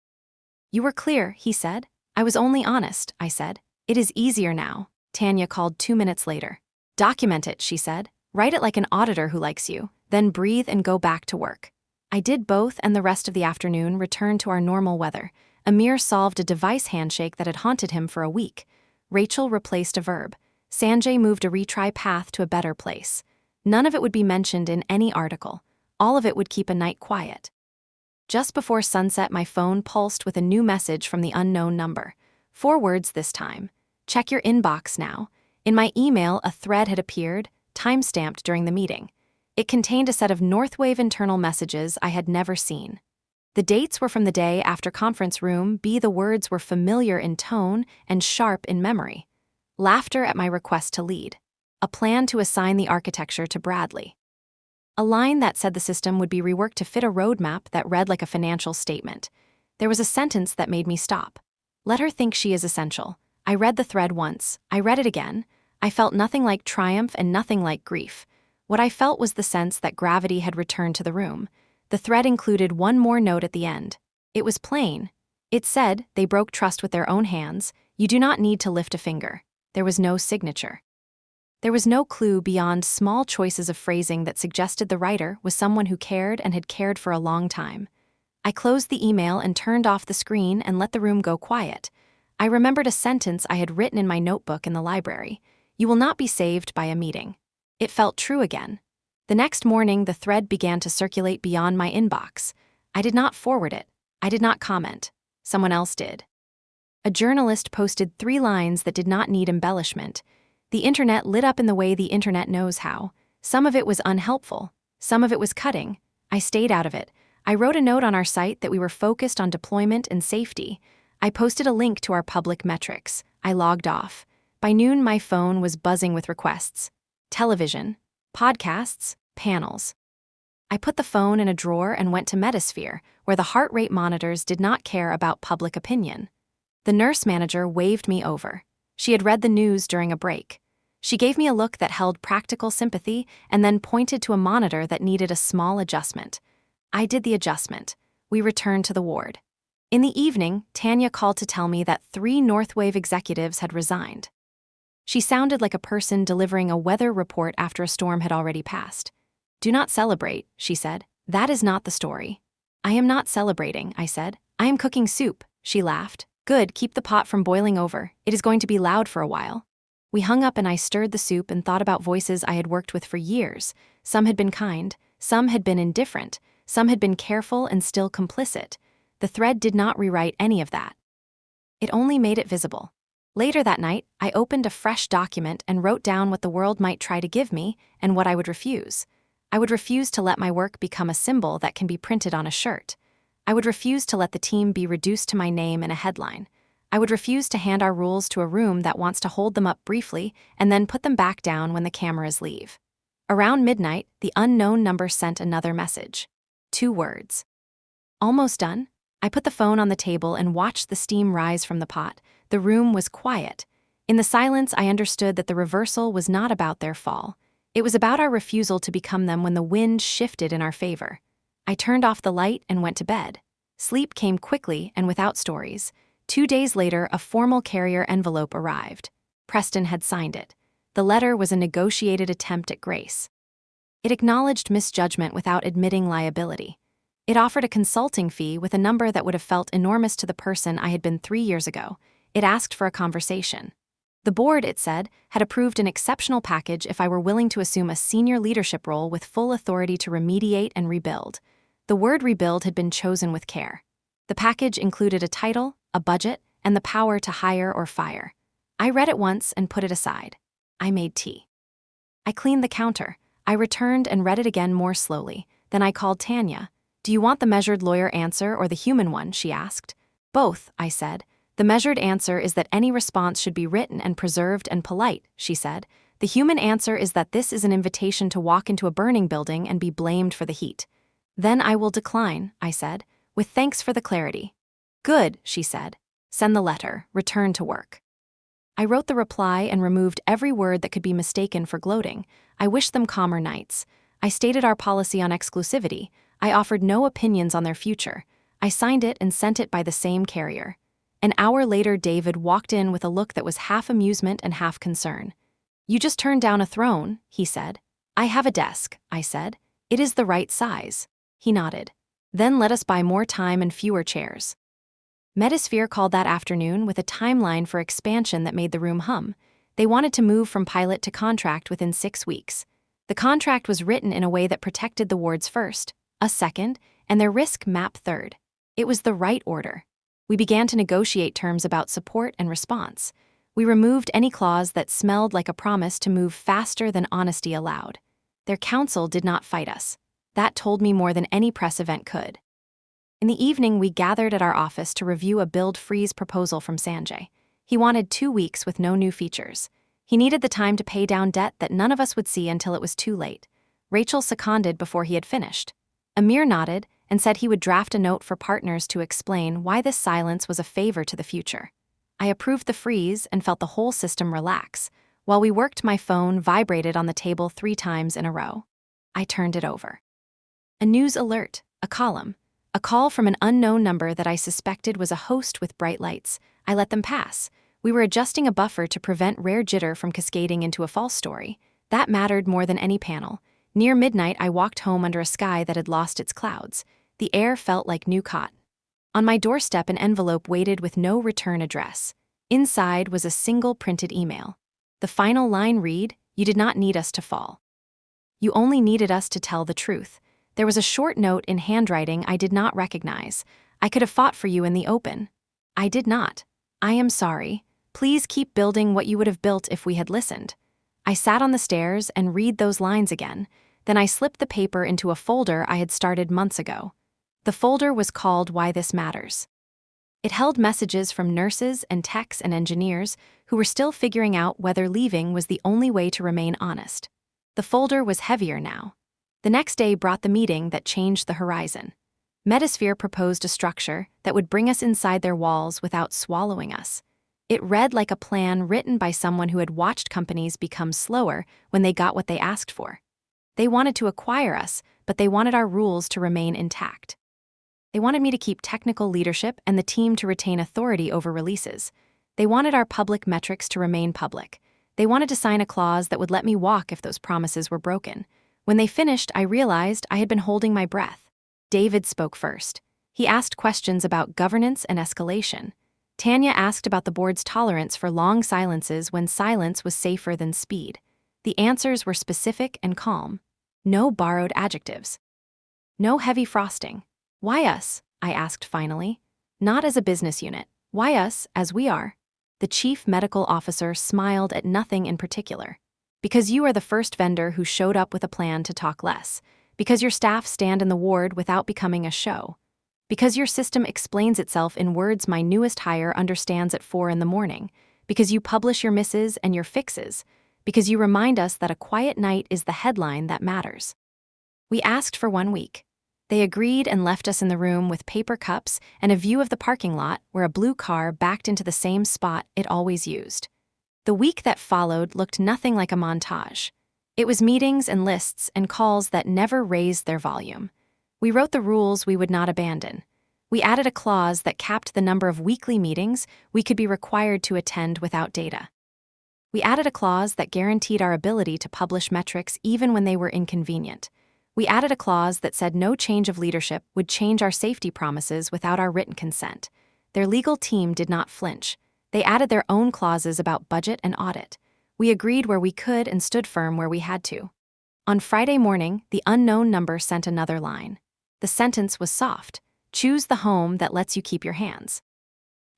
You were clear, he said. I was only honest, I said. It is easier now, Tanya called 2 minutes later. Document it, she said. Write it like an auditor who likes you, then breathe and go back to work. I did both, and the rest of the afternoon returned to our normal weather. Amir solved a device handshake that had haunted him for a week. Rachel replaced a verb. Sanjay moved a retry path to a better place. None of it would be mentioned in any article. All of it would keep a night quiet. Just before sunset, my phone pulsed with a new message from the unknown number. 4 words this time. Check your inbox now. In my email, a thread had appeared, time-stamped during the meeting. It contained a set of Northwave internal messages I had never seen. The dates were from the day after conference room B. The words were familiar in tone and sharp in memory. Laughter at my request to lead. A plan to assign the architecture to Bradley. A line that said the system would be reworked to fit a roadmap that read like a financial statement. There was a sentence that made me stop. Let her think she is essential. I read the thread once. I read it again. I felt nothing like triumph and nothing like grief. What I felt was the sense that gravity had returned to the room. The thread included one more note at the end. It was plain. It said, they broke trust with their own hands. You do not need to lift a finger. There was no signature. There was no clue beyond small choices of phrasing that suggested the writer was someone who cared and had cared for a long time. I closed the email and turned off the screen and let the room go quiet. I remembered a sentence I had written in my notebook in the library. You will not be saved by a meeting. It felt true again. The next morning, the thread began to circulate beyond my inbox. I did not forward it. I did not comment. Someone else did. A journalist posted 3 lines that did not need embellishment. The internet lit up in the way the internet knows how. Some of it was unhelpful. Some of it was cutting. I stayed out of it. I wrote a note on our site that we were focused on deployment and safety. I posted a link to our public metrics. I logged off. By noon, my phone was buzzing with requests. Television, podcasts, panels. I put the phone in a drawer and went to Metasphere, where the heart rate monitors did not care about public opinion. The nurse manager waved me over. She had read the news during a break. She gave me a look that held practical sympathy and then pointed to a monitor that needed a small adjustment. I did the adjustment. We returned to the ward. In the evening, Tanya called to tell me that 3 Northwave executives had resigned. She sounded like a person delivering a weather report after a storm had already passed. Do not celebrate, she said. That is not the story. I am not celebrating, I said. I am cooking soup, she laughed. Good, keep the pot from boiling over. It is going to be loud for a while. We hung up and I stirred the soup and thought about voices I had worked with for years. Some had been kind, some had been indifferent, Some had been careful and still complicit. The thread did not rewrite any of that. It only made it visible. Later that night, I opened a fresh document and wrote down what the world might try to give me and what I would refuse. I would refuse to let my work become a symbol that can be printed on a shirt. I would refuse to let the team be reduced to my name in a headline. I would refuse to hand our rules to a room that wants to hold them up briefly and then put them back down when the cameras leave. Around midnight, the unknown number sent another message. 2 words. Almost done? I put the phone on the table and watched the steam rise from the pot. The room was quiet. In the silence, I understood that the reversal was not about their fall. It was about our refusal to become them when the wind shifted in our favor. I turned off the light and went to bed. Sleep came quickly and without stories. 2 days later, a formal carrier envelope arrived. Preston had signed it. The letter was a negotiated attempt at grace. It acknowledged misjudgment without admitting liability. It offered a consulting fee with a number that would have felt enormous to the person I had been 3 years ago. It asked for a conversation. The board, it said, had approved an exceptional package if I were willing to assume a senior leadership role with full authority to remediate and rebuild. The word rebuild had been chosen with care. The package included a title, a budget, and the power to hire or fire. I read it once and put it aside. I made tea. I cleaned the counter. I returned and read it again more slowly. Then I called Tanya. "Do you want the measured lawyer answer or the human one?" she asked. "Both," I said. "The measured answer is that any response should be written and preserved and polite," she said. "The human answer is that this is an invitation to walk into a burning building and be blamed for the heat." "Then I will decline," I said, "with thanks for the clarity." "Good," she said. "Send the letter. Return to work." I wrote the reply and removed every word that could be mistaken for gloating. I wished them calmer nights. I stated our policy on exclusivity. I offered no opinions on their future. I signed it and sent it by the same carrier. An hour later, David walked in with a look that was half amusement and half concern. "You just turned down a throne," he said. "I have a desk," I said. "It is the right size." He nodded. "Then let us buy more time and fewer chairs." Metasphere called that afternoon with a timeline for expansion that made the room hum. They wanted to move from pilot to contract within 6 weeks. The contract was written in a way that protected the wards first, us second, and their risk map third. It was the right order. We began to negotiate terms about support and response. We removed any clause that smelled like a promise to move faster than honesty allowed. Their counsel did not fight us. That told me more than any press event could. In the evening, we gathered at our office to review a build freeze proposal from Sanjay. He wanted 2 weeks with no new features. He needed the time to pay down debt that none of us would see until it was too late. Rachel seconded before he had finished. Amir nodded and said he would draft a note for partners to explain why this silence was a favor to the future. I approved the freeze and felt the whole system relax. While we worked, my phone vibrated on the table 3 times in a row. I turned it over. A news alert, a column. A call from an unknown number that I suspected was a host with bright lights. I let them pass. We were adjusting a buffer to prevent rare jitter from cascading into a false story. That mattered more than any panel. Near midnight, I walked home under a sky that had lost its clouds. The air felt like new cotton. On my doorstep, an envelope waited with no return address. Inside was a single printed email. The final line read, "You did not need us to fall. You only needed us to tell the truth." There was a short note in handwriting I did not recognize. "I could have fought for you in the open." I did not. "I am sorry. Please keep building what you would have built if we had listened." I sat on the stairs and read those lines again. Then I slipped the paper into a folder I had started months ago. The folder was called Why This Matters. It held messages from nurses and techs and engineers who were still figuring out whether leaving was the only way to remain honest. The folder was heavier now. The next day brought the meeting that changed the horizon. Metasphere proposed a structure that would bring us inside their walls without swallowing us. It read like a plan written by someone who had watched companies become slower when they got what they asked for. They wanted to acquire us, but they wanted our rules to remain intact. They wanted me to keep technical leadership and the team to retain authority over releases. They wanted our public metrics to remain public. They wanted to sign a clause that would let me walk if those promises were broken. When they finished, I realized I had been holding my breath. David spoke first. He asked questions about governance and escalation. Tanya asked about the board's tolerance for long silences when silence was safer than speed. The answers were specific and calm. No borrowed adjectives. No heavy frosting. Why us? I asked finally. Not as a business unit. Why us, as we are? The chief medical officer smiled at nothing in particular. Because you are the first vendor who showed up with a plan to talk less. Because your staff stand in the ward without becoming a show. Because your system explains itself in words my newest hire understands at 4 in the morning. Because you publish your misses and your fixes. Because you remind us that a quiet night is the headline that matters. We asked for 1 week. They agreed and left us in the room with paper cups and a view of the parking lot where a blue car backed into the same spot it always used. The week that followed looked nothing like a montage. It was meetings and lists and calls that never raised their volume. We wrote the rules we would not abandon. We added a clause that capped the number of weekly meetings we could be required to attend without data. We added a clause that guaranteed our ability to publish metrics even when they were inconvenient. We added a clause that said no change of leadership would change our safety promises without our written consent. Their legal team did not flinch. They added their own clauses about budget and audit. We agreed where we could and stood firm where we had to. On Friday morning, the unknown number sent another line. The sentence was soft. Choose the home that lets you keep your hands.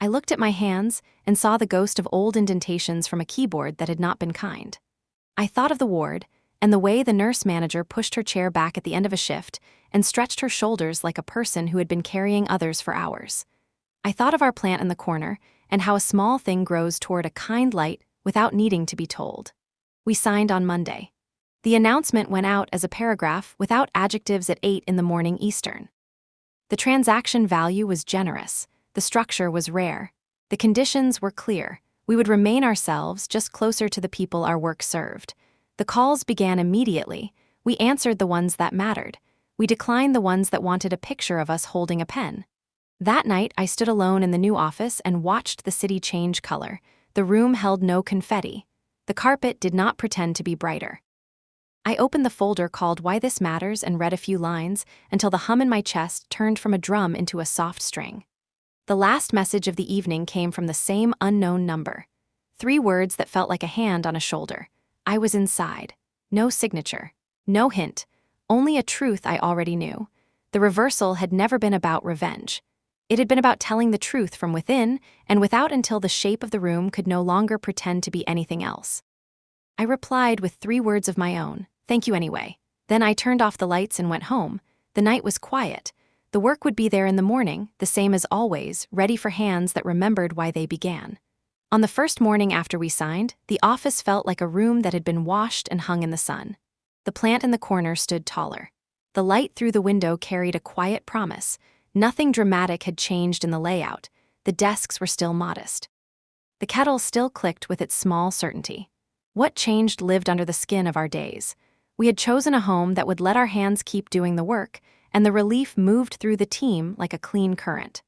I looked at my hands and saw the ghost of old indentations from a keyboard that had not been kind. I thought of the ward, and the way the nurse manager pushed her chair back at the end of a shift and stretched her shoulders like a person who had been carrying others for hours. I thought of our plant in the corner and how a small thing grows toward a kind light without needing to be told. We signed on Monday. The announcement went out as a paragraph without adjectives at 8 in the morning Eastern. The transaction value was generous. The structure was rare. The conditions were clear. We would remain ourselves, just closer to the people our work served. The calls began immediately. We answered the ones that mattered. We declined the ones that wanted a picture of us holding a pen. That night, I stood alone in the new office and watched the city change color. The room held no confetti. The carpet did not pretend to be brighter. I opened the folder called Why This Matters and read a few lines until the hum in my chest turned from a drum into a soft string. The last message of the evening came from the same unknown number. 3 words that felt like a hand on a shoulder. I was inside. No signature. No hint. Only a truth I already knew. The reversal had never been about revenge. It had been about telling the truth from within and without until the shape of the room could no longer pretend to be anything else. I replied with 3 words of my own. Thank you anyway. Then I turned off the lights and went home. The night was quiet. The work would be there in the morning, the same as always, ready for hands that remembered why they began. On the first morning after we signed, the office felt like a room that had been washed and hung in the sun. The plant in the corner stood taller. The light through the window carried a quiet promise. Nothing dramatic had changed in the layout. The desks were still modest. The kettle still clicked with its small certainty. What changed lived under the skin of our days. We had chosen a home that would let our hands keep doing the work, and the relief moved through the team like a clean current.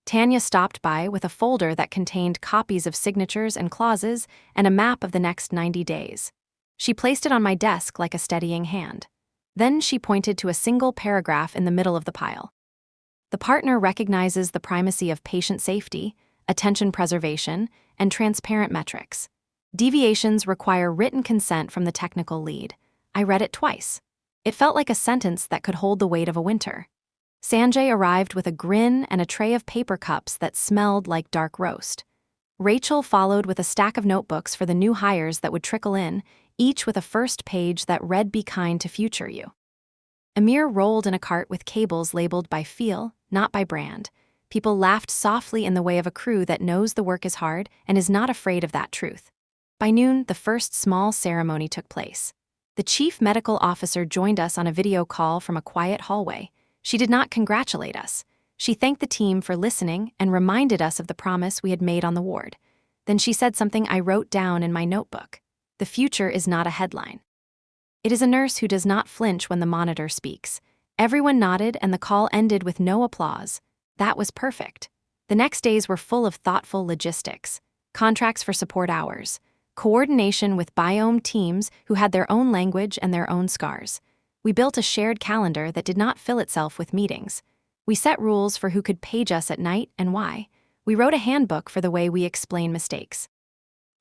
Tanya stopped by with a folder that contained copies of signatures and clauses and a map of the next 90 days. She placed it on my desk like a steadying hand. Then she pointed to a single paragraph in the middle of the pile. The partner recognizes the primacy of patient safety, attention preservation, and transparent metrics. Deviations require written consent from the technical lead. I read it twice. It felt like a sentence that could hold the weight of a winter. Sanjay arrived with a grin and a tray of paper cups that smelled like dark roast. Rachel followed with a stack of notebooks for the new hires that would trickle in, each with a first page that read "Be kind to future you." Amir rolled in a cart with cables labeled by feel, not by brand. People laughed softly in the way of a crew that knows the work is hard and is not afraid of that truth. By noon, the first small ceremony took place. The chief medical officer joined us on a video call from a quiet hallway. She did not congratulate us. She thanked the team for listening and reminded us of the promise we had made on the ward. Then she said something I wrote down in my notebook. The future is not a headline. It is a nurse who does not flinch when the monitor speaks. Everyone nodded and the call ended with no applause. That was perfect. The next days were full of thoughtful logistics. Contracts for support hours. Coordination with biome teams who had their own language and their own scars. We built a shared calendar that did not fill itself with meetings. We set rules for who could page us at night and why. We wrote a handbook for the way we explain mistakes.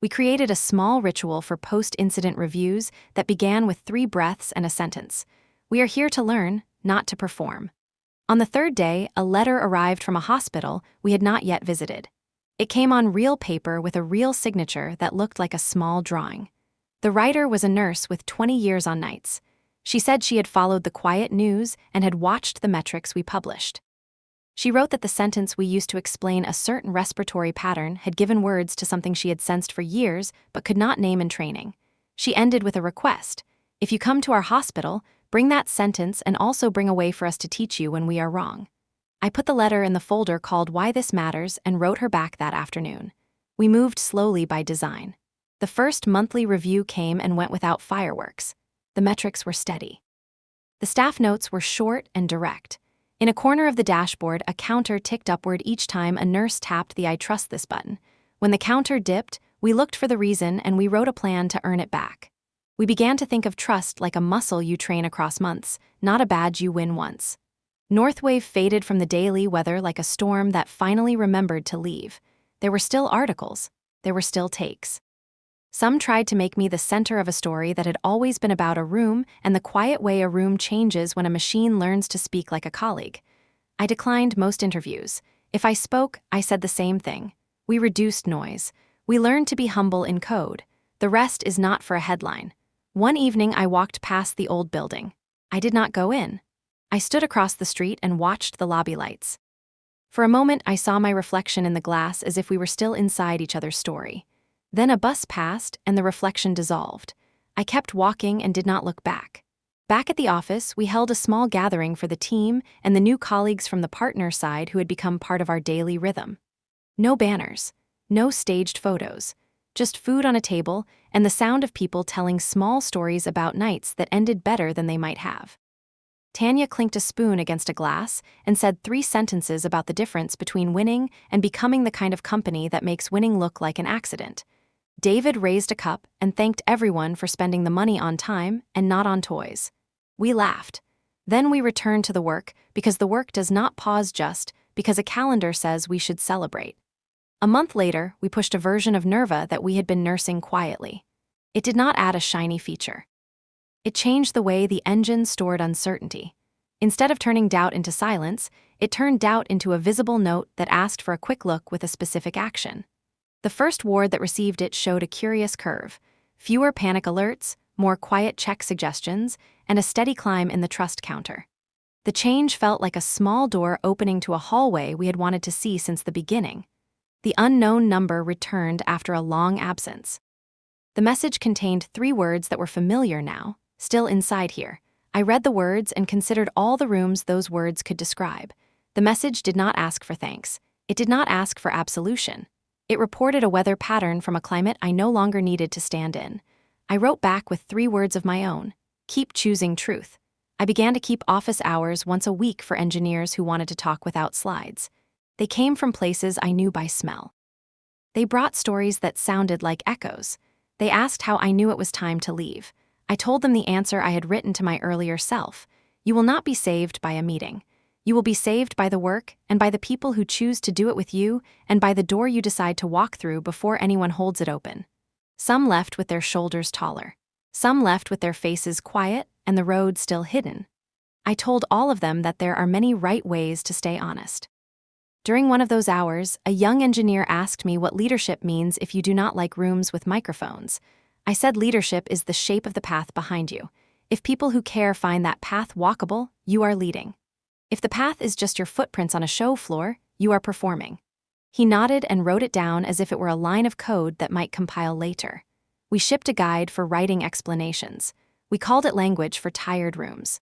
We created a small ritual for post-incident reviews that began with 3 breaths and a sentence. We are here to learn, not to perform. On the third day, a letter arrived from a hospital we had not yet visited. It came on real paper with a real signature that looked like a small drawing. The writer was a nurse with 20 years on nights. She said she had followed the quiet news and had watched the metrics we published. She wrote that the sentence we used to explain a certain respiratory pattern had given words to something she had sensed for years but could not name in training. She ended with a request: if you come to our hospital, bring that sentence and also bring a way for us to teach you when we are wrong. I put the letter in the folder called Why This Matters and wrote her back that afternoon. We moved slowly by design. The first monthly review came and went without fireworks. The metrics were steady. The staff notes were short and direct. In a corner of the dashboard, a counter ticked upward each time a nurse tapped the I trust this button. When the counter dipped, we looked for the reason and we wrote a plan to earn it back. We began to think of trust like a muscle you train across months, not a badge you win once. Northwave faded from the daily weather like a storm that finally remembered to leave. There were still articles. There were still takes. Some tried to make me the center of a story that had always been about a room and the quiet way a room changes when a machine learns to speak like a colleague. I declined most interviews. If I spoke, I said the same thing. We reduced noise. We learned to be humble in code. The rest is not for a headline. One evening I walked past the old building. I did not go in. I stood across the street and watched the lobby lights. For a moment I saw my reflection in the glass as if we were still inside each other's story. Then a bus passed and the reflection dissolved. I kept walking and did not look back. Back at the office, we held a small gathering for the team and the new colleagues from the partner side who had become part of our daily rhythm. No banners, no staged photos, just food on a table and the sound of people telling small stories about nights that ended better than they might have. Tanya clinked a spoon against a glass and said 3 sentences about the difference between winning and becoming the kind of company that makes winning look like an accident. David raised a cup and thanked everyone for spending the money on time and not on toys. We laughed. Then we returned to the work because the work does not pause just because a calendar says we should celebrate. A month later, we pushed a version of Nerva that we had been nursing quietly. It did not add a shiny feature. It changed the way the engine stored uncertainty. Instead of turning doubt into silence, it turned doubt into a visible note that asked for a quick look with a specific action. The first ward that received it showed a curious curve: fewer panic alerts, more quiet check suggestions, and a steady climb in the trust counter. The change felt like a small door opening to a hallway we had wanted to see since the beginning. The unknown number returned after a long absence. The message contained 3 words that were familiar now, still inside here. I read the words and considered all the rooms those words could describe. The message did not ask for thanks. It did not ask for absolution. It reported a weather pattern from a climate I no longer needed to stand in. I wrote back with 3 words of my own: keep choosing truth. I began to keep office hours once a week for engineers who wanted to talk without slides. They came from places I knew by smell. They brought stories that sounded like echoes. They asked how I knew it was time to leave. I told them the answer I had written to my earlier self: you will not be saved by a meeting. You will be saved by the work and by the people who choose to do it with you and by the door you decide to walk through before anyone holds it open. Some left with their shoulders taller. Some left with their faces quiet and the road still hidden. I told all of them that there are many right ways to stay honest. During one of those hours, a young engineer asked me what leadership means if you do not like rooms with microphones. I said leadership is the shape of the path behind you. If people who care find that path walkable, you are leading. If the path is just your footprints on a show floor, you are performing. He nodded and wrote it down as if it were a line of code that might compile later. We shipped a guide for writing explanations. We called it language for tired rooms.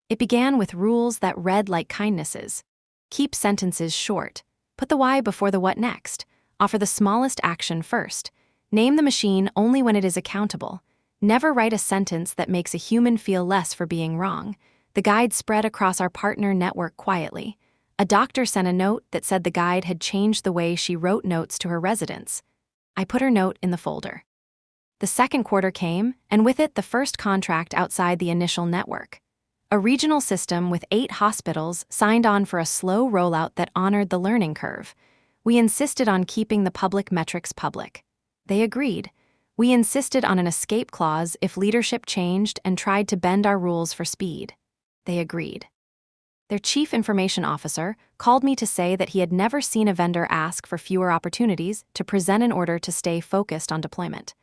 It began with rules that read like kindnesses. Keep sentences short. Put the why before the what next. Offer the smallest action first. Name the machine only when it is accountable. Never write a sentence that makes a human feel less for being wrong. The guide spread across our partner network quietly. A doctor sent a note that said the guide had changed the way she wrote notes to her residents. I put her note in the folder. The second quarter came, and with it the first contract outside the initial network. A regional system with 8 hospitals signed on for a slow rollout that honored the learning curve. We insisted on keeping the public metrics public. They agreed. We insisted on an escape clause if leadership changed and tried to bend our rules for speed. They agreed. Their chief information officer called me to say that he had never seen a vendor ask for fewer opportunities to present in order to stay focused on deployment.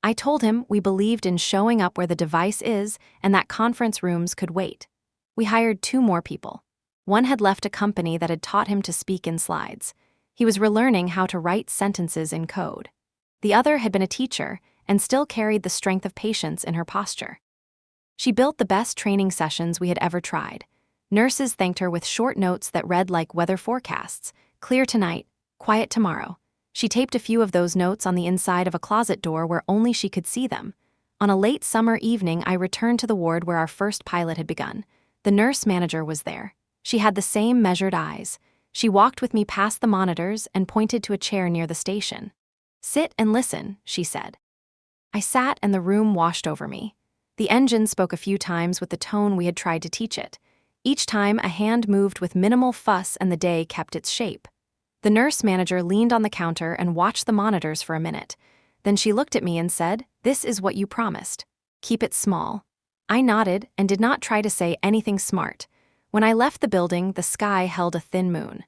I told him we believed in showing up where the device is and that conference rooms could wait. We hired 2 more people. One had left a company that had taught him to speak in slides. He was relearning how to write sentences in code. The other had been a teacher and still carried the strength of patience in her posture. She built the best training sessions we had ever tried. Nurses thanked her with short notes that read like weather forecasts: clear tonight, quiet tomorrow. She taped a few of those notes on the inside of a closet door where only she could see them. On a late summer evening, I returned to the ward where our first pilot had begun. The nurse manager was there. She had the same measured eyes. She walked with me past the monitors and pointed to a chair near the station. "Sit and listen," she said. I sat and the room washed over me. The engine spoke a few times with the tone we had tried to teach it. Each time, a hand moved with minimal fuss and the day kept its shape. The nurse manager leaned on the counter and watched the monitors for a minute. Then she looked at me and said, "This is what you promised. Keep it small." I nodded and did not try to say anything smart. When I left the building, the sky held a thin moon.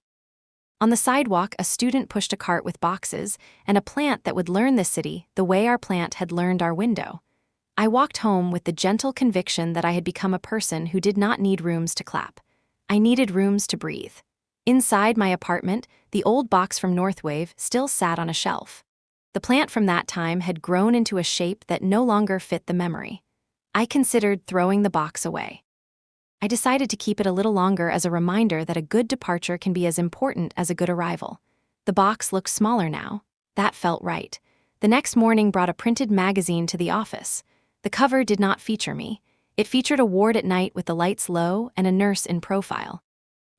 On the sidewalk, a student pushed a cart with boxes and a plant that would learn this city the way our plant had learned our window. I walked home with the gentle conviction that I had become a person who did not need rooms to clap. I needed rooms to breathe. Inside my apartment, the old box from Northwave still sat on a shelf. The plant from that time had grown into a shape that no longer fit the memory. I considered throwing the box away. I decided to keep it a little longer as a reminder that a good departure can be as important as a good arrival. The box looked smaller now. That felt right. The next morning brought a printed magazine to the office. The cover did not feature me. It featured a ward at night with the lights low and a nurse in profile.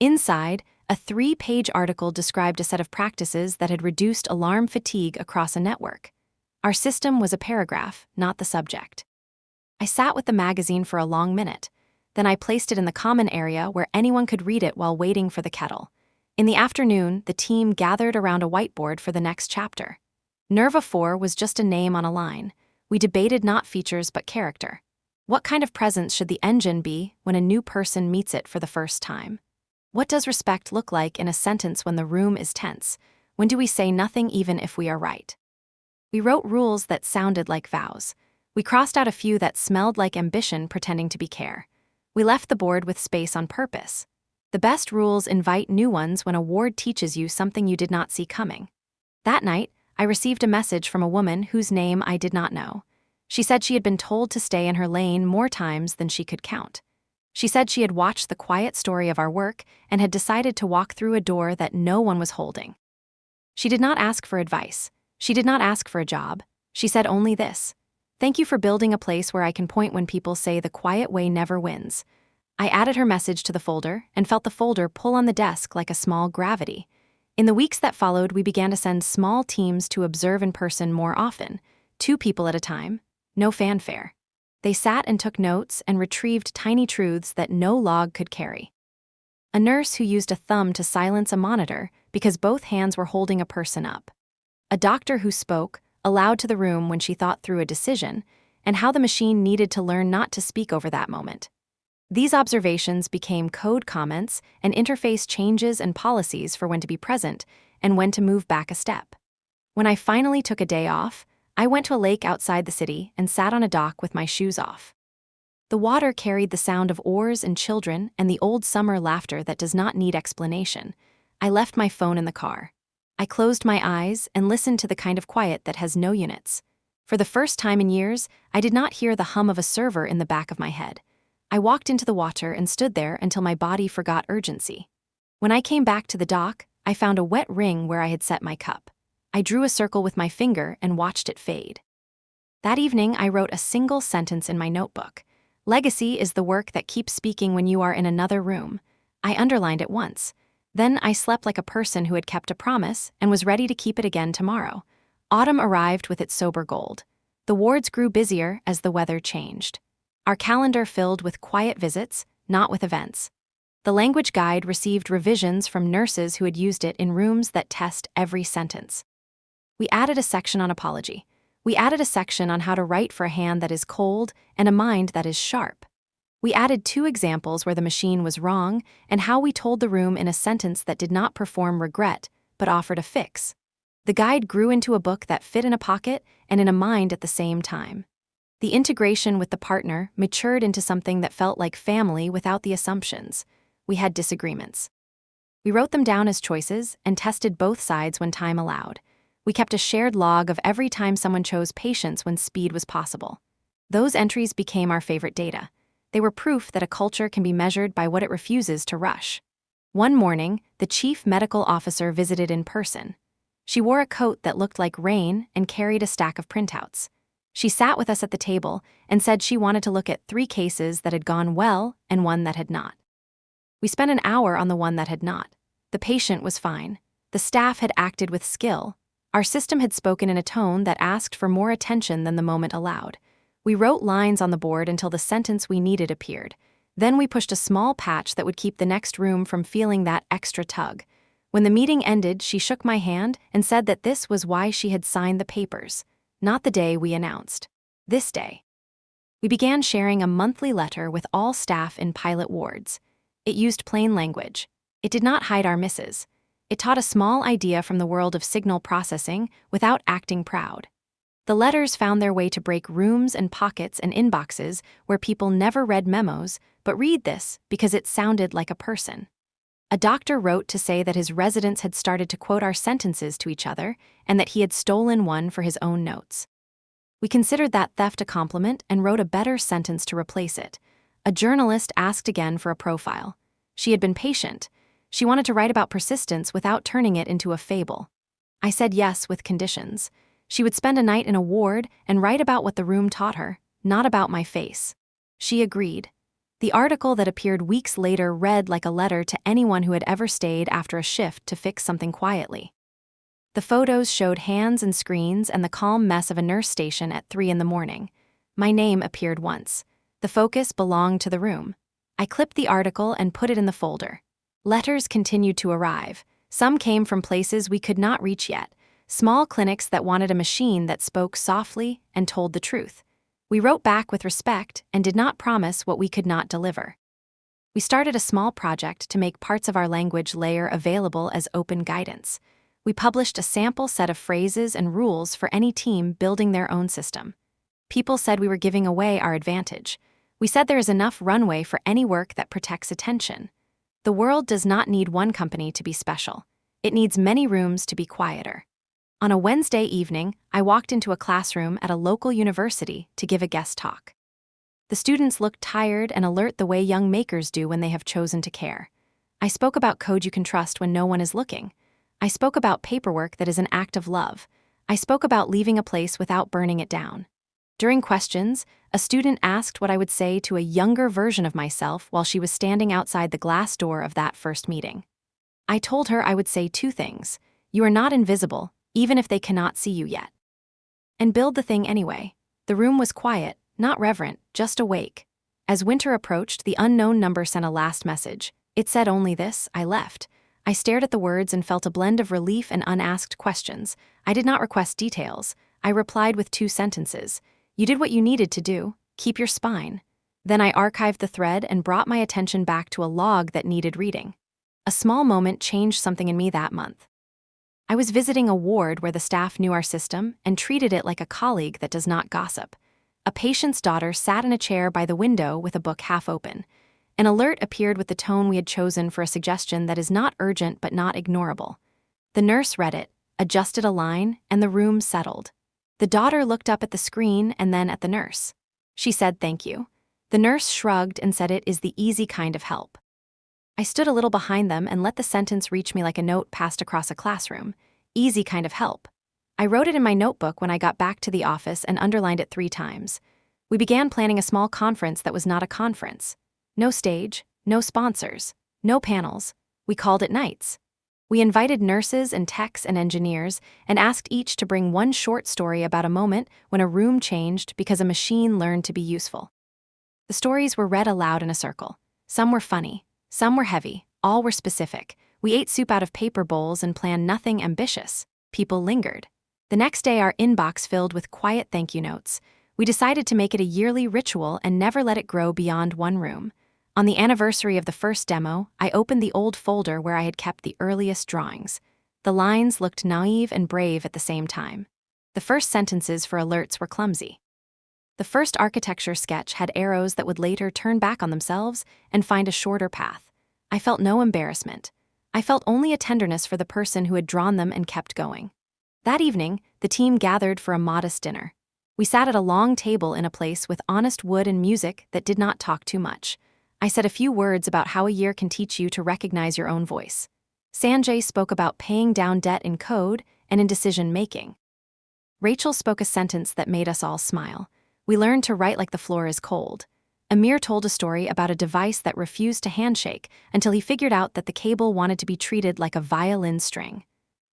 Inside, a 3-page article described a set of practices that had reduced alarm fatigue across a network. Our system was a paragraph, not the subject. I sat with the magazine for a long minute. Then I placed it in the common area where anyone could read it while waiting for the kettle. In the afternoon, the team gathered around a whiteboard for the next chapter. Nerva 4 was just a name on a line. We debated not features but character. What kind of presence should the engine be when a new person meets it for the first time? What does respect look like in a sentence when the room is tense? When do we say nothing even if we are right? We wrote rules that sounded like vows. We crossed out a few that smelled like ambition pretending to be care. We left the board with space on purpose. The best rules invite new ones when a ward teaches you something you did not see coming. That night, I received a message from a woman whose name I did not know. She said she had been told to stay in her lane more times than she could count. She said she had watched the quiet story of our work and had decided to walk through a door that no one was holding. She did not ask for advice. She did not ask for a job. She said only this: "Thank you for building a place where I can point when people say the quiet way never wins." I added her message to the folder and felt the folder pull on the desk like a small gravity. In the weeks that followed, we began to send small teams to observe in person more often, 2 people at a time, no fanfare. They sat and took notes and retrieved tiny truths that no log could carry. A nurse who used a thumb to silence a monitor because both hands were holding a person up. A doctor who spoke aloud to the room when she thought through a decision, and how the machine needed to learn not to speak over that moment. These observations became code comments and interface changes and policies for when to be present and when to move back a step. When I finally took a day off, I went to a lake outside the city and sat on a dock with my shoes off. The water carried the sound of oars and children and the old summer laughter that does not need explanation. I left my phone in the car. I closed my eyes and listened to the kind of quiet that has no units. For the first time in years, I did not hear the hum of a server in the back of my head. I walked into the water and stood there until my body forgot urgency. When I came back to the dock, I found a wet ring where I had set my cup. I drew a circle with my finger and watched it fade. That evening, I wrote a single sentence in my notebook. Legacy is the work that keeps speaking when you are in another room. I underlined it once. Then I slept like a person who had kept a promise and was ready to keep it again tomorrow. Autumn arrived with its sober gold. The wards grew busier as the weather changed. Our calendar filled with quiet visits, not with events. The language guide received revisions from nurses who had used it in rooms that test every sentence. We added a section on apology. We added a section on how to write for a hand that is cold and a mind that is sharp. We added 2 examples where the machine was wrong and how we told the room in a sentence that did not perform regret, but offered a fix. The guide grew into a book that fit in a pocket and in a mind at the same time. The integration with the partner matured into something that felt like family without the assumptions. We had disagreements. We wrote them down as choices and tested both sides when time allowed. We kept a shared log of every time someone chose patience when speed was possible. Those entries became our favorite data. They were proof that a culture can be measured by what it refuses to rush. One morning, the chief medical officer visited in person. She wore a coat that looked like rain and carried a stack of printouts. She sat with us at the table and said she wanted to look at 3 cases that had gone well and 1 that had not. We spent an hour on the one that had not. The patient was fine. The staff had acted with skill. Our system had spoken in a tone that asked for more attention than the moment allowed. We wrote lines on the board until the sentence we needed appeared. Then we pushed a small patch that would keep the next room from feeling that extra tug. When the meeting ended, she shook my hand and said that this was why she had signed the papers, not the day we announced. This day. We began sharing a monthly letter with all staff in pilot wards. It used plain language. It did not hide our misses. It taught a small idea from the world of signal processing without acting proud. The letters found their way to break rooms and pockets and inboxes where people never read memos, but read this because it sounded like a person. A doctor wrote to say that his residents had started to quote our sentences to each other and that he had stolen one for his own notes. We considered that theft a compliment and wrote a better sentence to replace it. A journalist asked again for a profile. She had been patient. She wanted to write about persistence without turning it into a fable. I said yes with conditions. She would spend a night in a ward and write about what the room taught her, not about my face. She agreed. The article that appeared weeks later read like a letter to anyone who had ever stayed after a shift to fix something quietly. The photos showed hands and screens and the calm mess of a nurse station at 3 a.m. My name appeared once. The focus belonged to the room. I clipped the article and put it in the folder. Letters continued to arrive. Some came from places we could not reach yet. Small clinics that wanted a machine that spoke softly and told the truth. We wrote back with respect and did not promise what we could not deliver. We started a small project to make parts of our language layer available as open guidance. We published a sample set of phrases and rules for any team building their own system. People said we were giving away our advantage. We said there is enough runway for any work that protects attention. The world does not need one company to be special. It needs many rooms to be quieter. On a Wednesday evening, I walked into a classroom at a local university to give a guest talk. The students looked tired and alert the way young makers do when they have chosen to care. I spoke about code you can trust when no one is looking. I spoke about paperwork that is an act of love. I spoke about leaving a place without burning it down. During questions, a student asked what I would say to a younger version of myself while she was standing outside the glass door of that first meeting. I told her I would say 2 things. You are not invisible, even if they cannot see you yet. And build the thing anyway. The room was quiet, not reverent, just awake. As winter approached, the unknown number sent a last message. It said only this: I left. I stared at the words and felt a blend of relief and unasked questions. I did not request details. I replied with 2 sentences. You did what you needed to do. Keep your spine. Then I archived the thread and brought my attention back to a log that needed reading. A small moment changed something in me that month. I was visiting a ward where the staff knew our system and treated it like a colleague that does not gossip. A patient's daughter sat in a chair by the window with a book half open. An alert appeared with the tone we had chosen for a suggestion that is not urgent but not ignorable. The nurse read it, adjusted a line, and the room settled. The daughter looked up at the screen and then at the nurse. She said thank you. The nurse shrugged and said it is the easy kind of help. I stood a little behind them and let the sentence reach me like a note passed across a classroom. Easy kind of help. I wrote it in my notebook when I got back to the office and underlined it 3 times. We began planning a small conference that was not a conference. No stage, no sponsors, no panels. We called it nights. We invited nurses and techs and engineers and asked each to bring 1 short story about a moment when a room changed because a machine learned to be useful. The stories were read aloud in a circle. Some were funny. Some were heavy, all were specific. We ate soup out of paper bowls and planned nothing ambitious. People lingered. The next day our inbox filled with quiet thank you notes. We decided to make it a yearly ritual and never let it grow beyond one room. On the anniversary of the first demo, I opened the old folder where I had kept the earliest drawings. The lines looked naive and brave at the same time. The first sentences for alerts were clumsy. The first architecture sketch had arrows that would later turn back on themselves and find a shorter path. I felt no embarrassment. I felt only a tenderness for the person who had drawn them and kept going. That evening, the team gathered for a modest dinner. We sat at a long table in a place with honest wood and music that did not talk too much. I said a few words about how a year can teach you to recognize your own voice. Sanjay spoke about paying down debt in code and in decision-making. Rachel spoke a sentence that made us all smile. We learned to write like the floor is cold. Amir told a story about a device that refused to handshake until he figured out that the cable wanted to be treated like a violin string.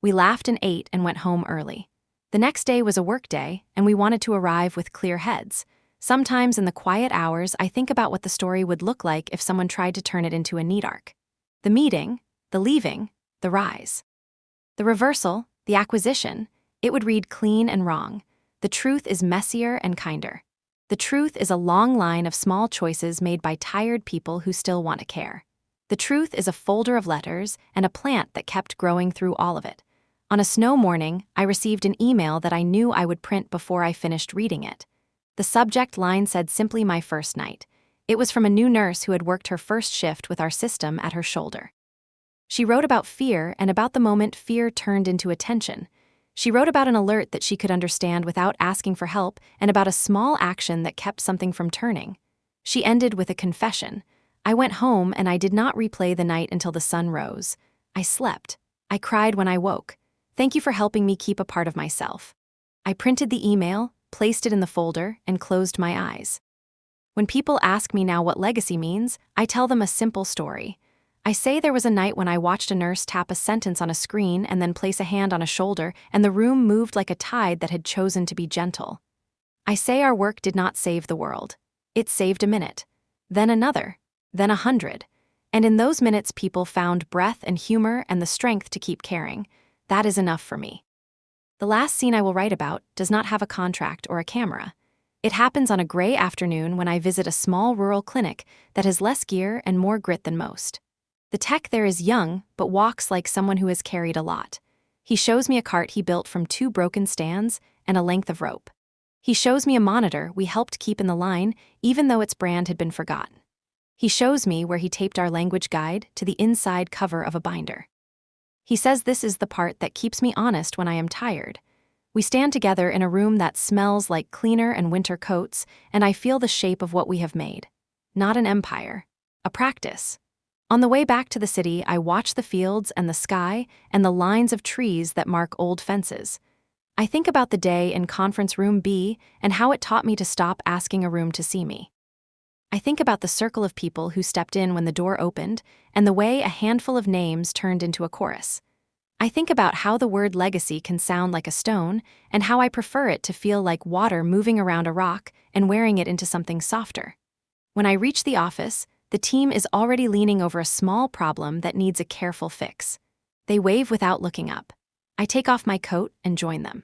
We laughed and ate and went home early. The next day was a work day, and we wanted to arrive with clear heads. Sometimes in the quiet hours, I think about what the story would look like if someone tried to turn it into a neat arc. The meeting, the leaving, the rise. The reversal, the acquisition, it would read clean and wrong. The truth is messier and kinder. The truth is a long line of small choices made by tired people who still want to care. The truth is a folder of letters and a plant that kept growing through all of it. On a snow morning, I received an email that I knew I would print before I finished reading it. The subject line said simply my first night. It was from a new nurse who had worked her first shift with our system at her shoulder. She wrote about fear and about the moment fear turned into attention. She wrote about an alert that she could understand without asking for help and about a small action that kept something from turning. She ended with a confession. I went home and I did not replay the night until the sun rose. I slept. I cried when I woke. Thank you for helping me keep a part of myself. I printed the email, placed it in the folder, and closed my eyes. When people ask me now what legacy means, I tell them a simple story. I say there was a night when I watched a nurse tap a sentence on a screen and then place a hand on a shoulder, and the room moved like a tide that had chosen to be gentle. I say our work did not save the world. It saved a minute, then another, then 100. And in those minutes people found breath and humor and the strength to keep caring. That is enough for me. The last scene I will write about does not have a contract or a camera. It happens on a gray afternoon when I visit a small rural clinic that has less gear and more grit than most. The tech there is young, but walks like someone who has carried a lot. He shows me a cart he built from 2 broken stands and a length of rope. He shows me a monitor we helped keep in the line, even though its brand had been forgotten. He shows me where he taped our language guide to the inside cover of a binder. He says this is the part that keeps me honest when I am tired. We stand together in a room that smells like cleaner and winter coats, and I feel the shape of what we have made. Not an empire, a practice. On the way back to the city, I watch the fields and the sky and the lines of trees that mark old fences. I think about the day in Conference Room B and how it taught me to stop asking a room to see me. I think about the circle of people who stepped in when the door opened and the way a handful of names turned into a chorus. I think about how the word legacy can sound like a stone and how I prefer it to feel like water moving around a rock and wearing it into something softer. When I reach the office, the team is already leaning over a small problem that needs a careful fix. They wave without looking up. I take off my coat and join them.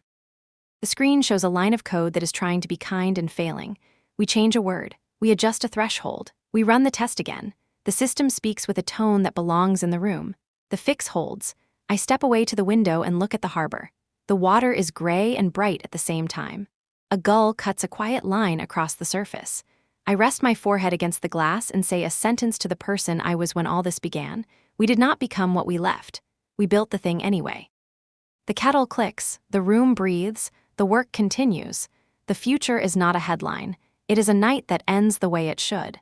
The screen shows a line of code that is trying to be kind and failing. We change a word. We adjust a threshold. We run the test again. The system speaks with a tone that belongs in the room. The fix holds. I step away to the window and look at the harbor. The water is gray and bright at the same time. A gull cuts a quiet line across the surface. I rest my forehead against the glass and say a sentence to the person I was when all this began. We did not become what we left. We built the thing anyway. The kettle clicks, the room breathes, the work continues. The future is not a headline. It is a night that ends the way it should.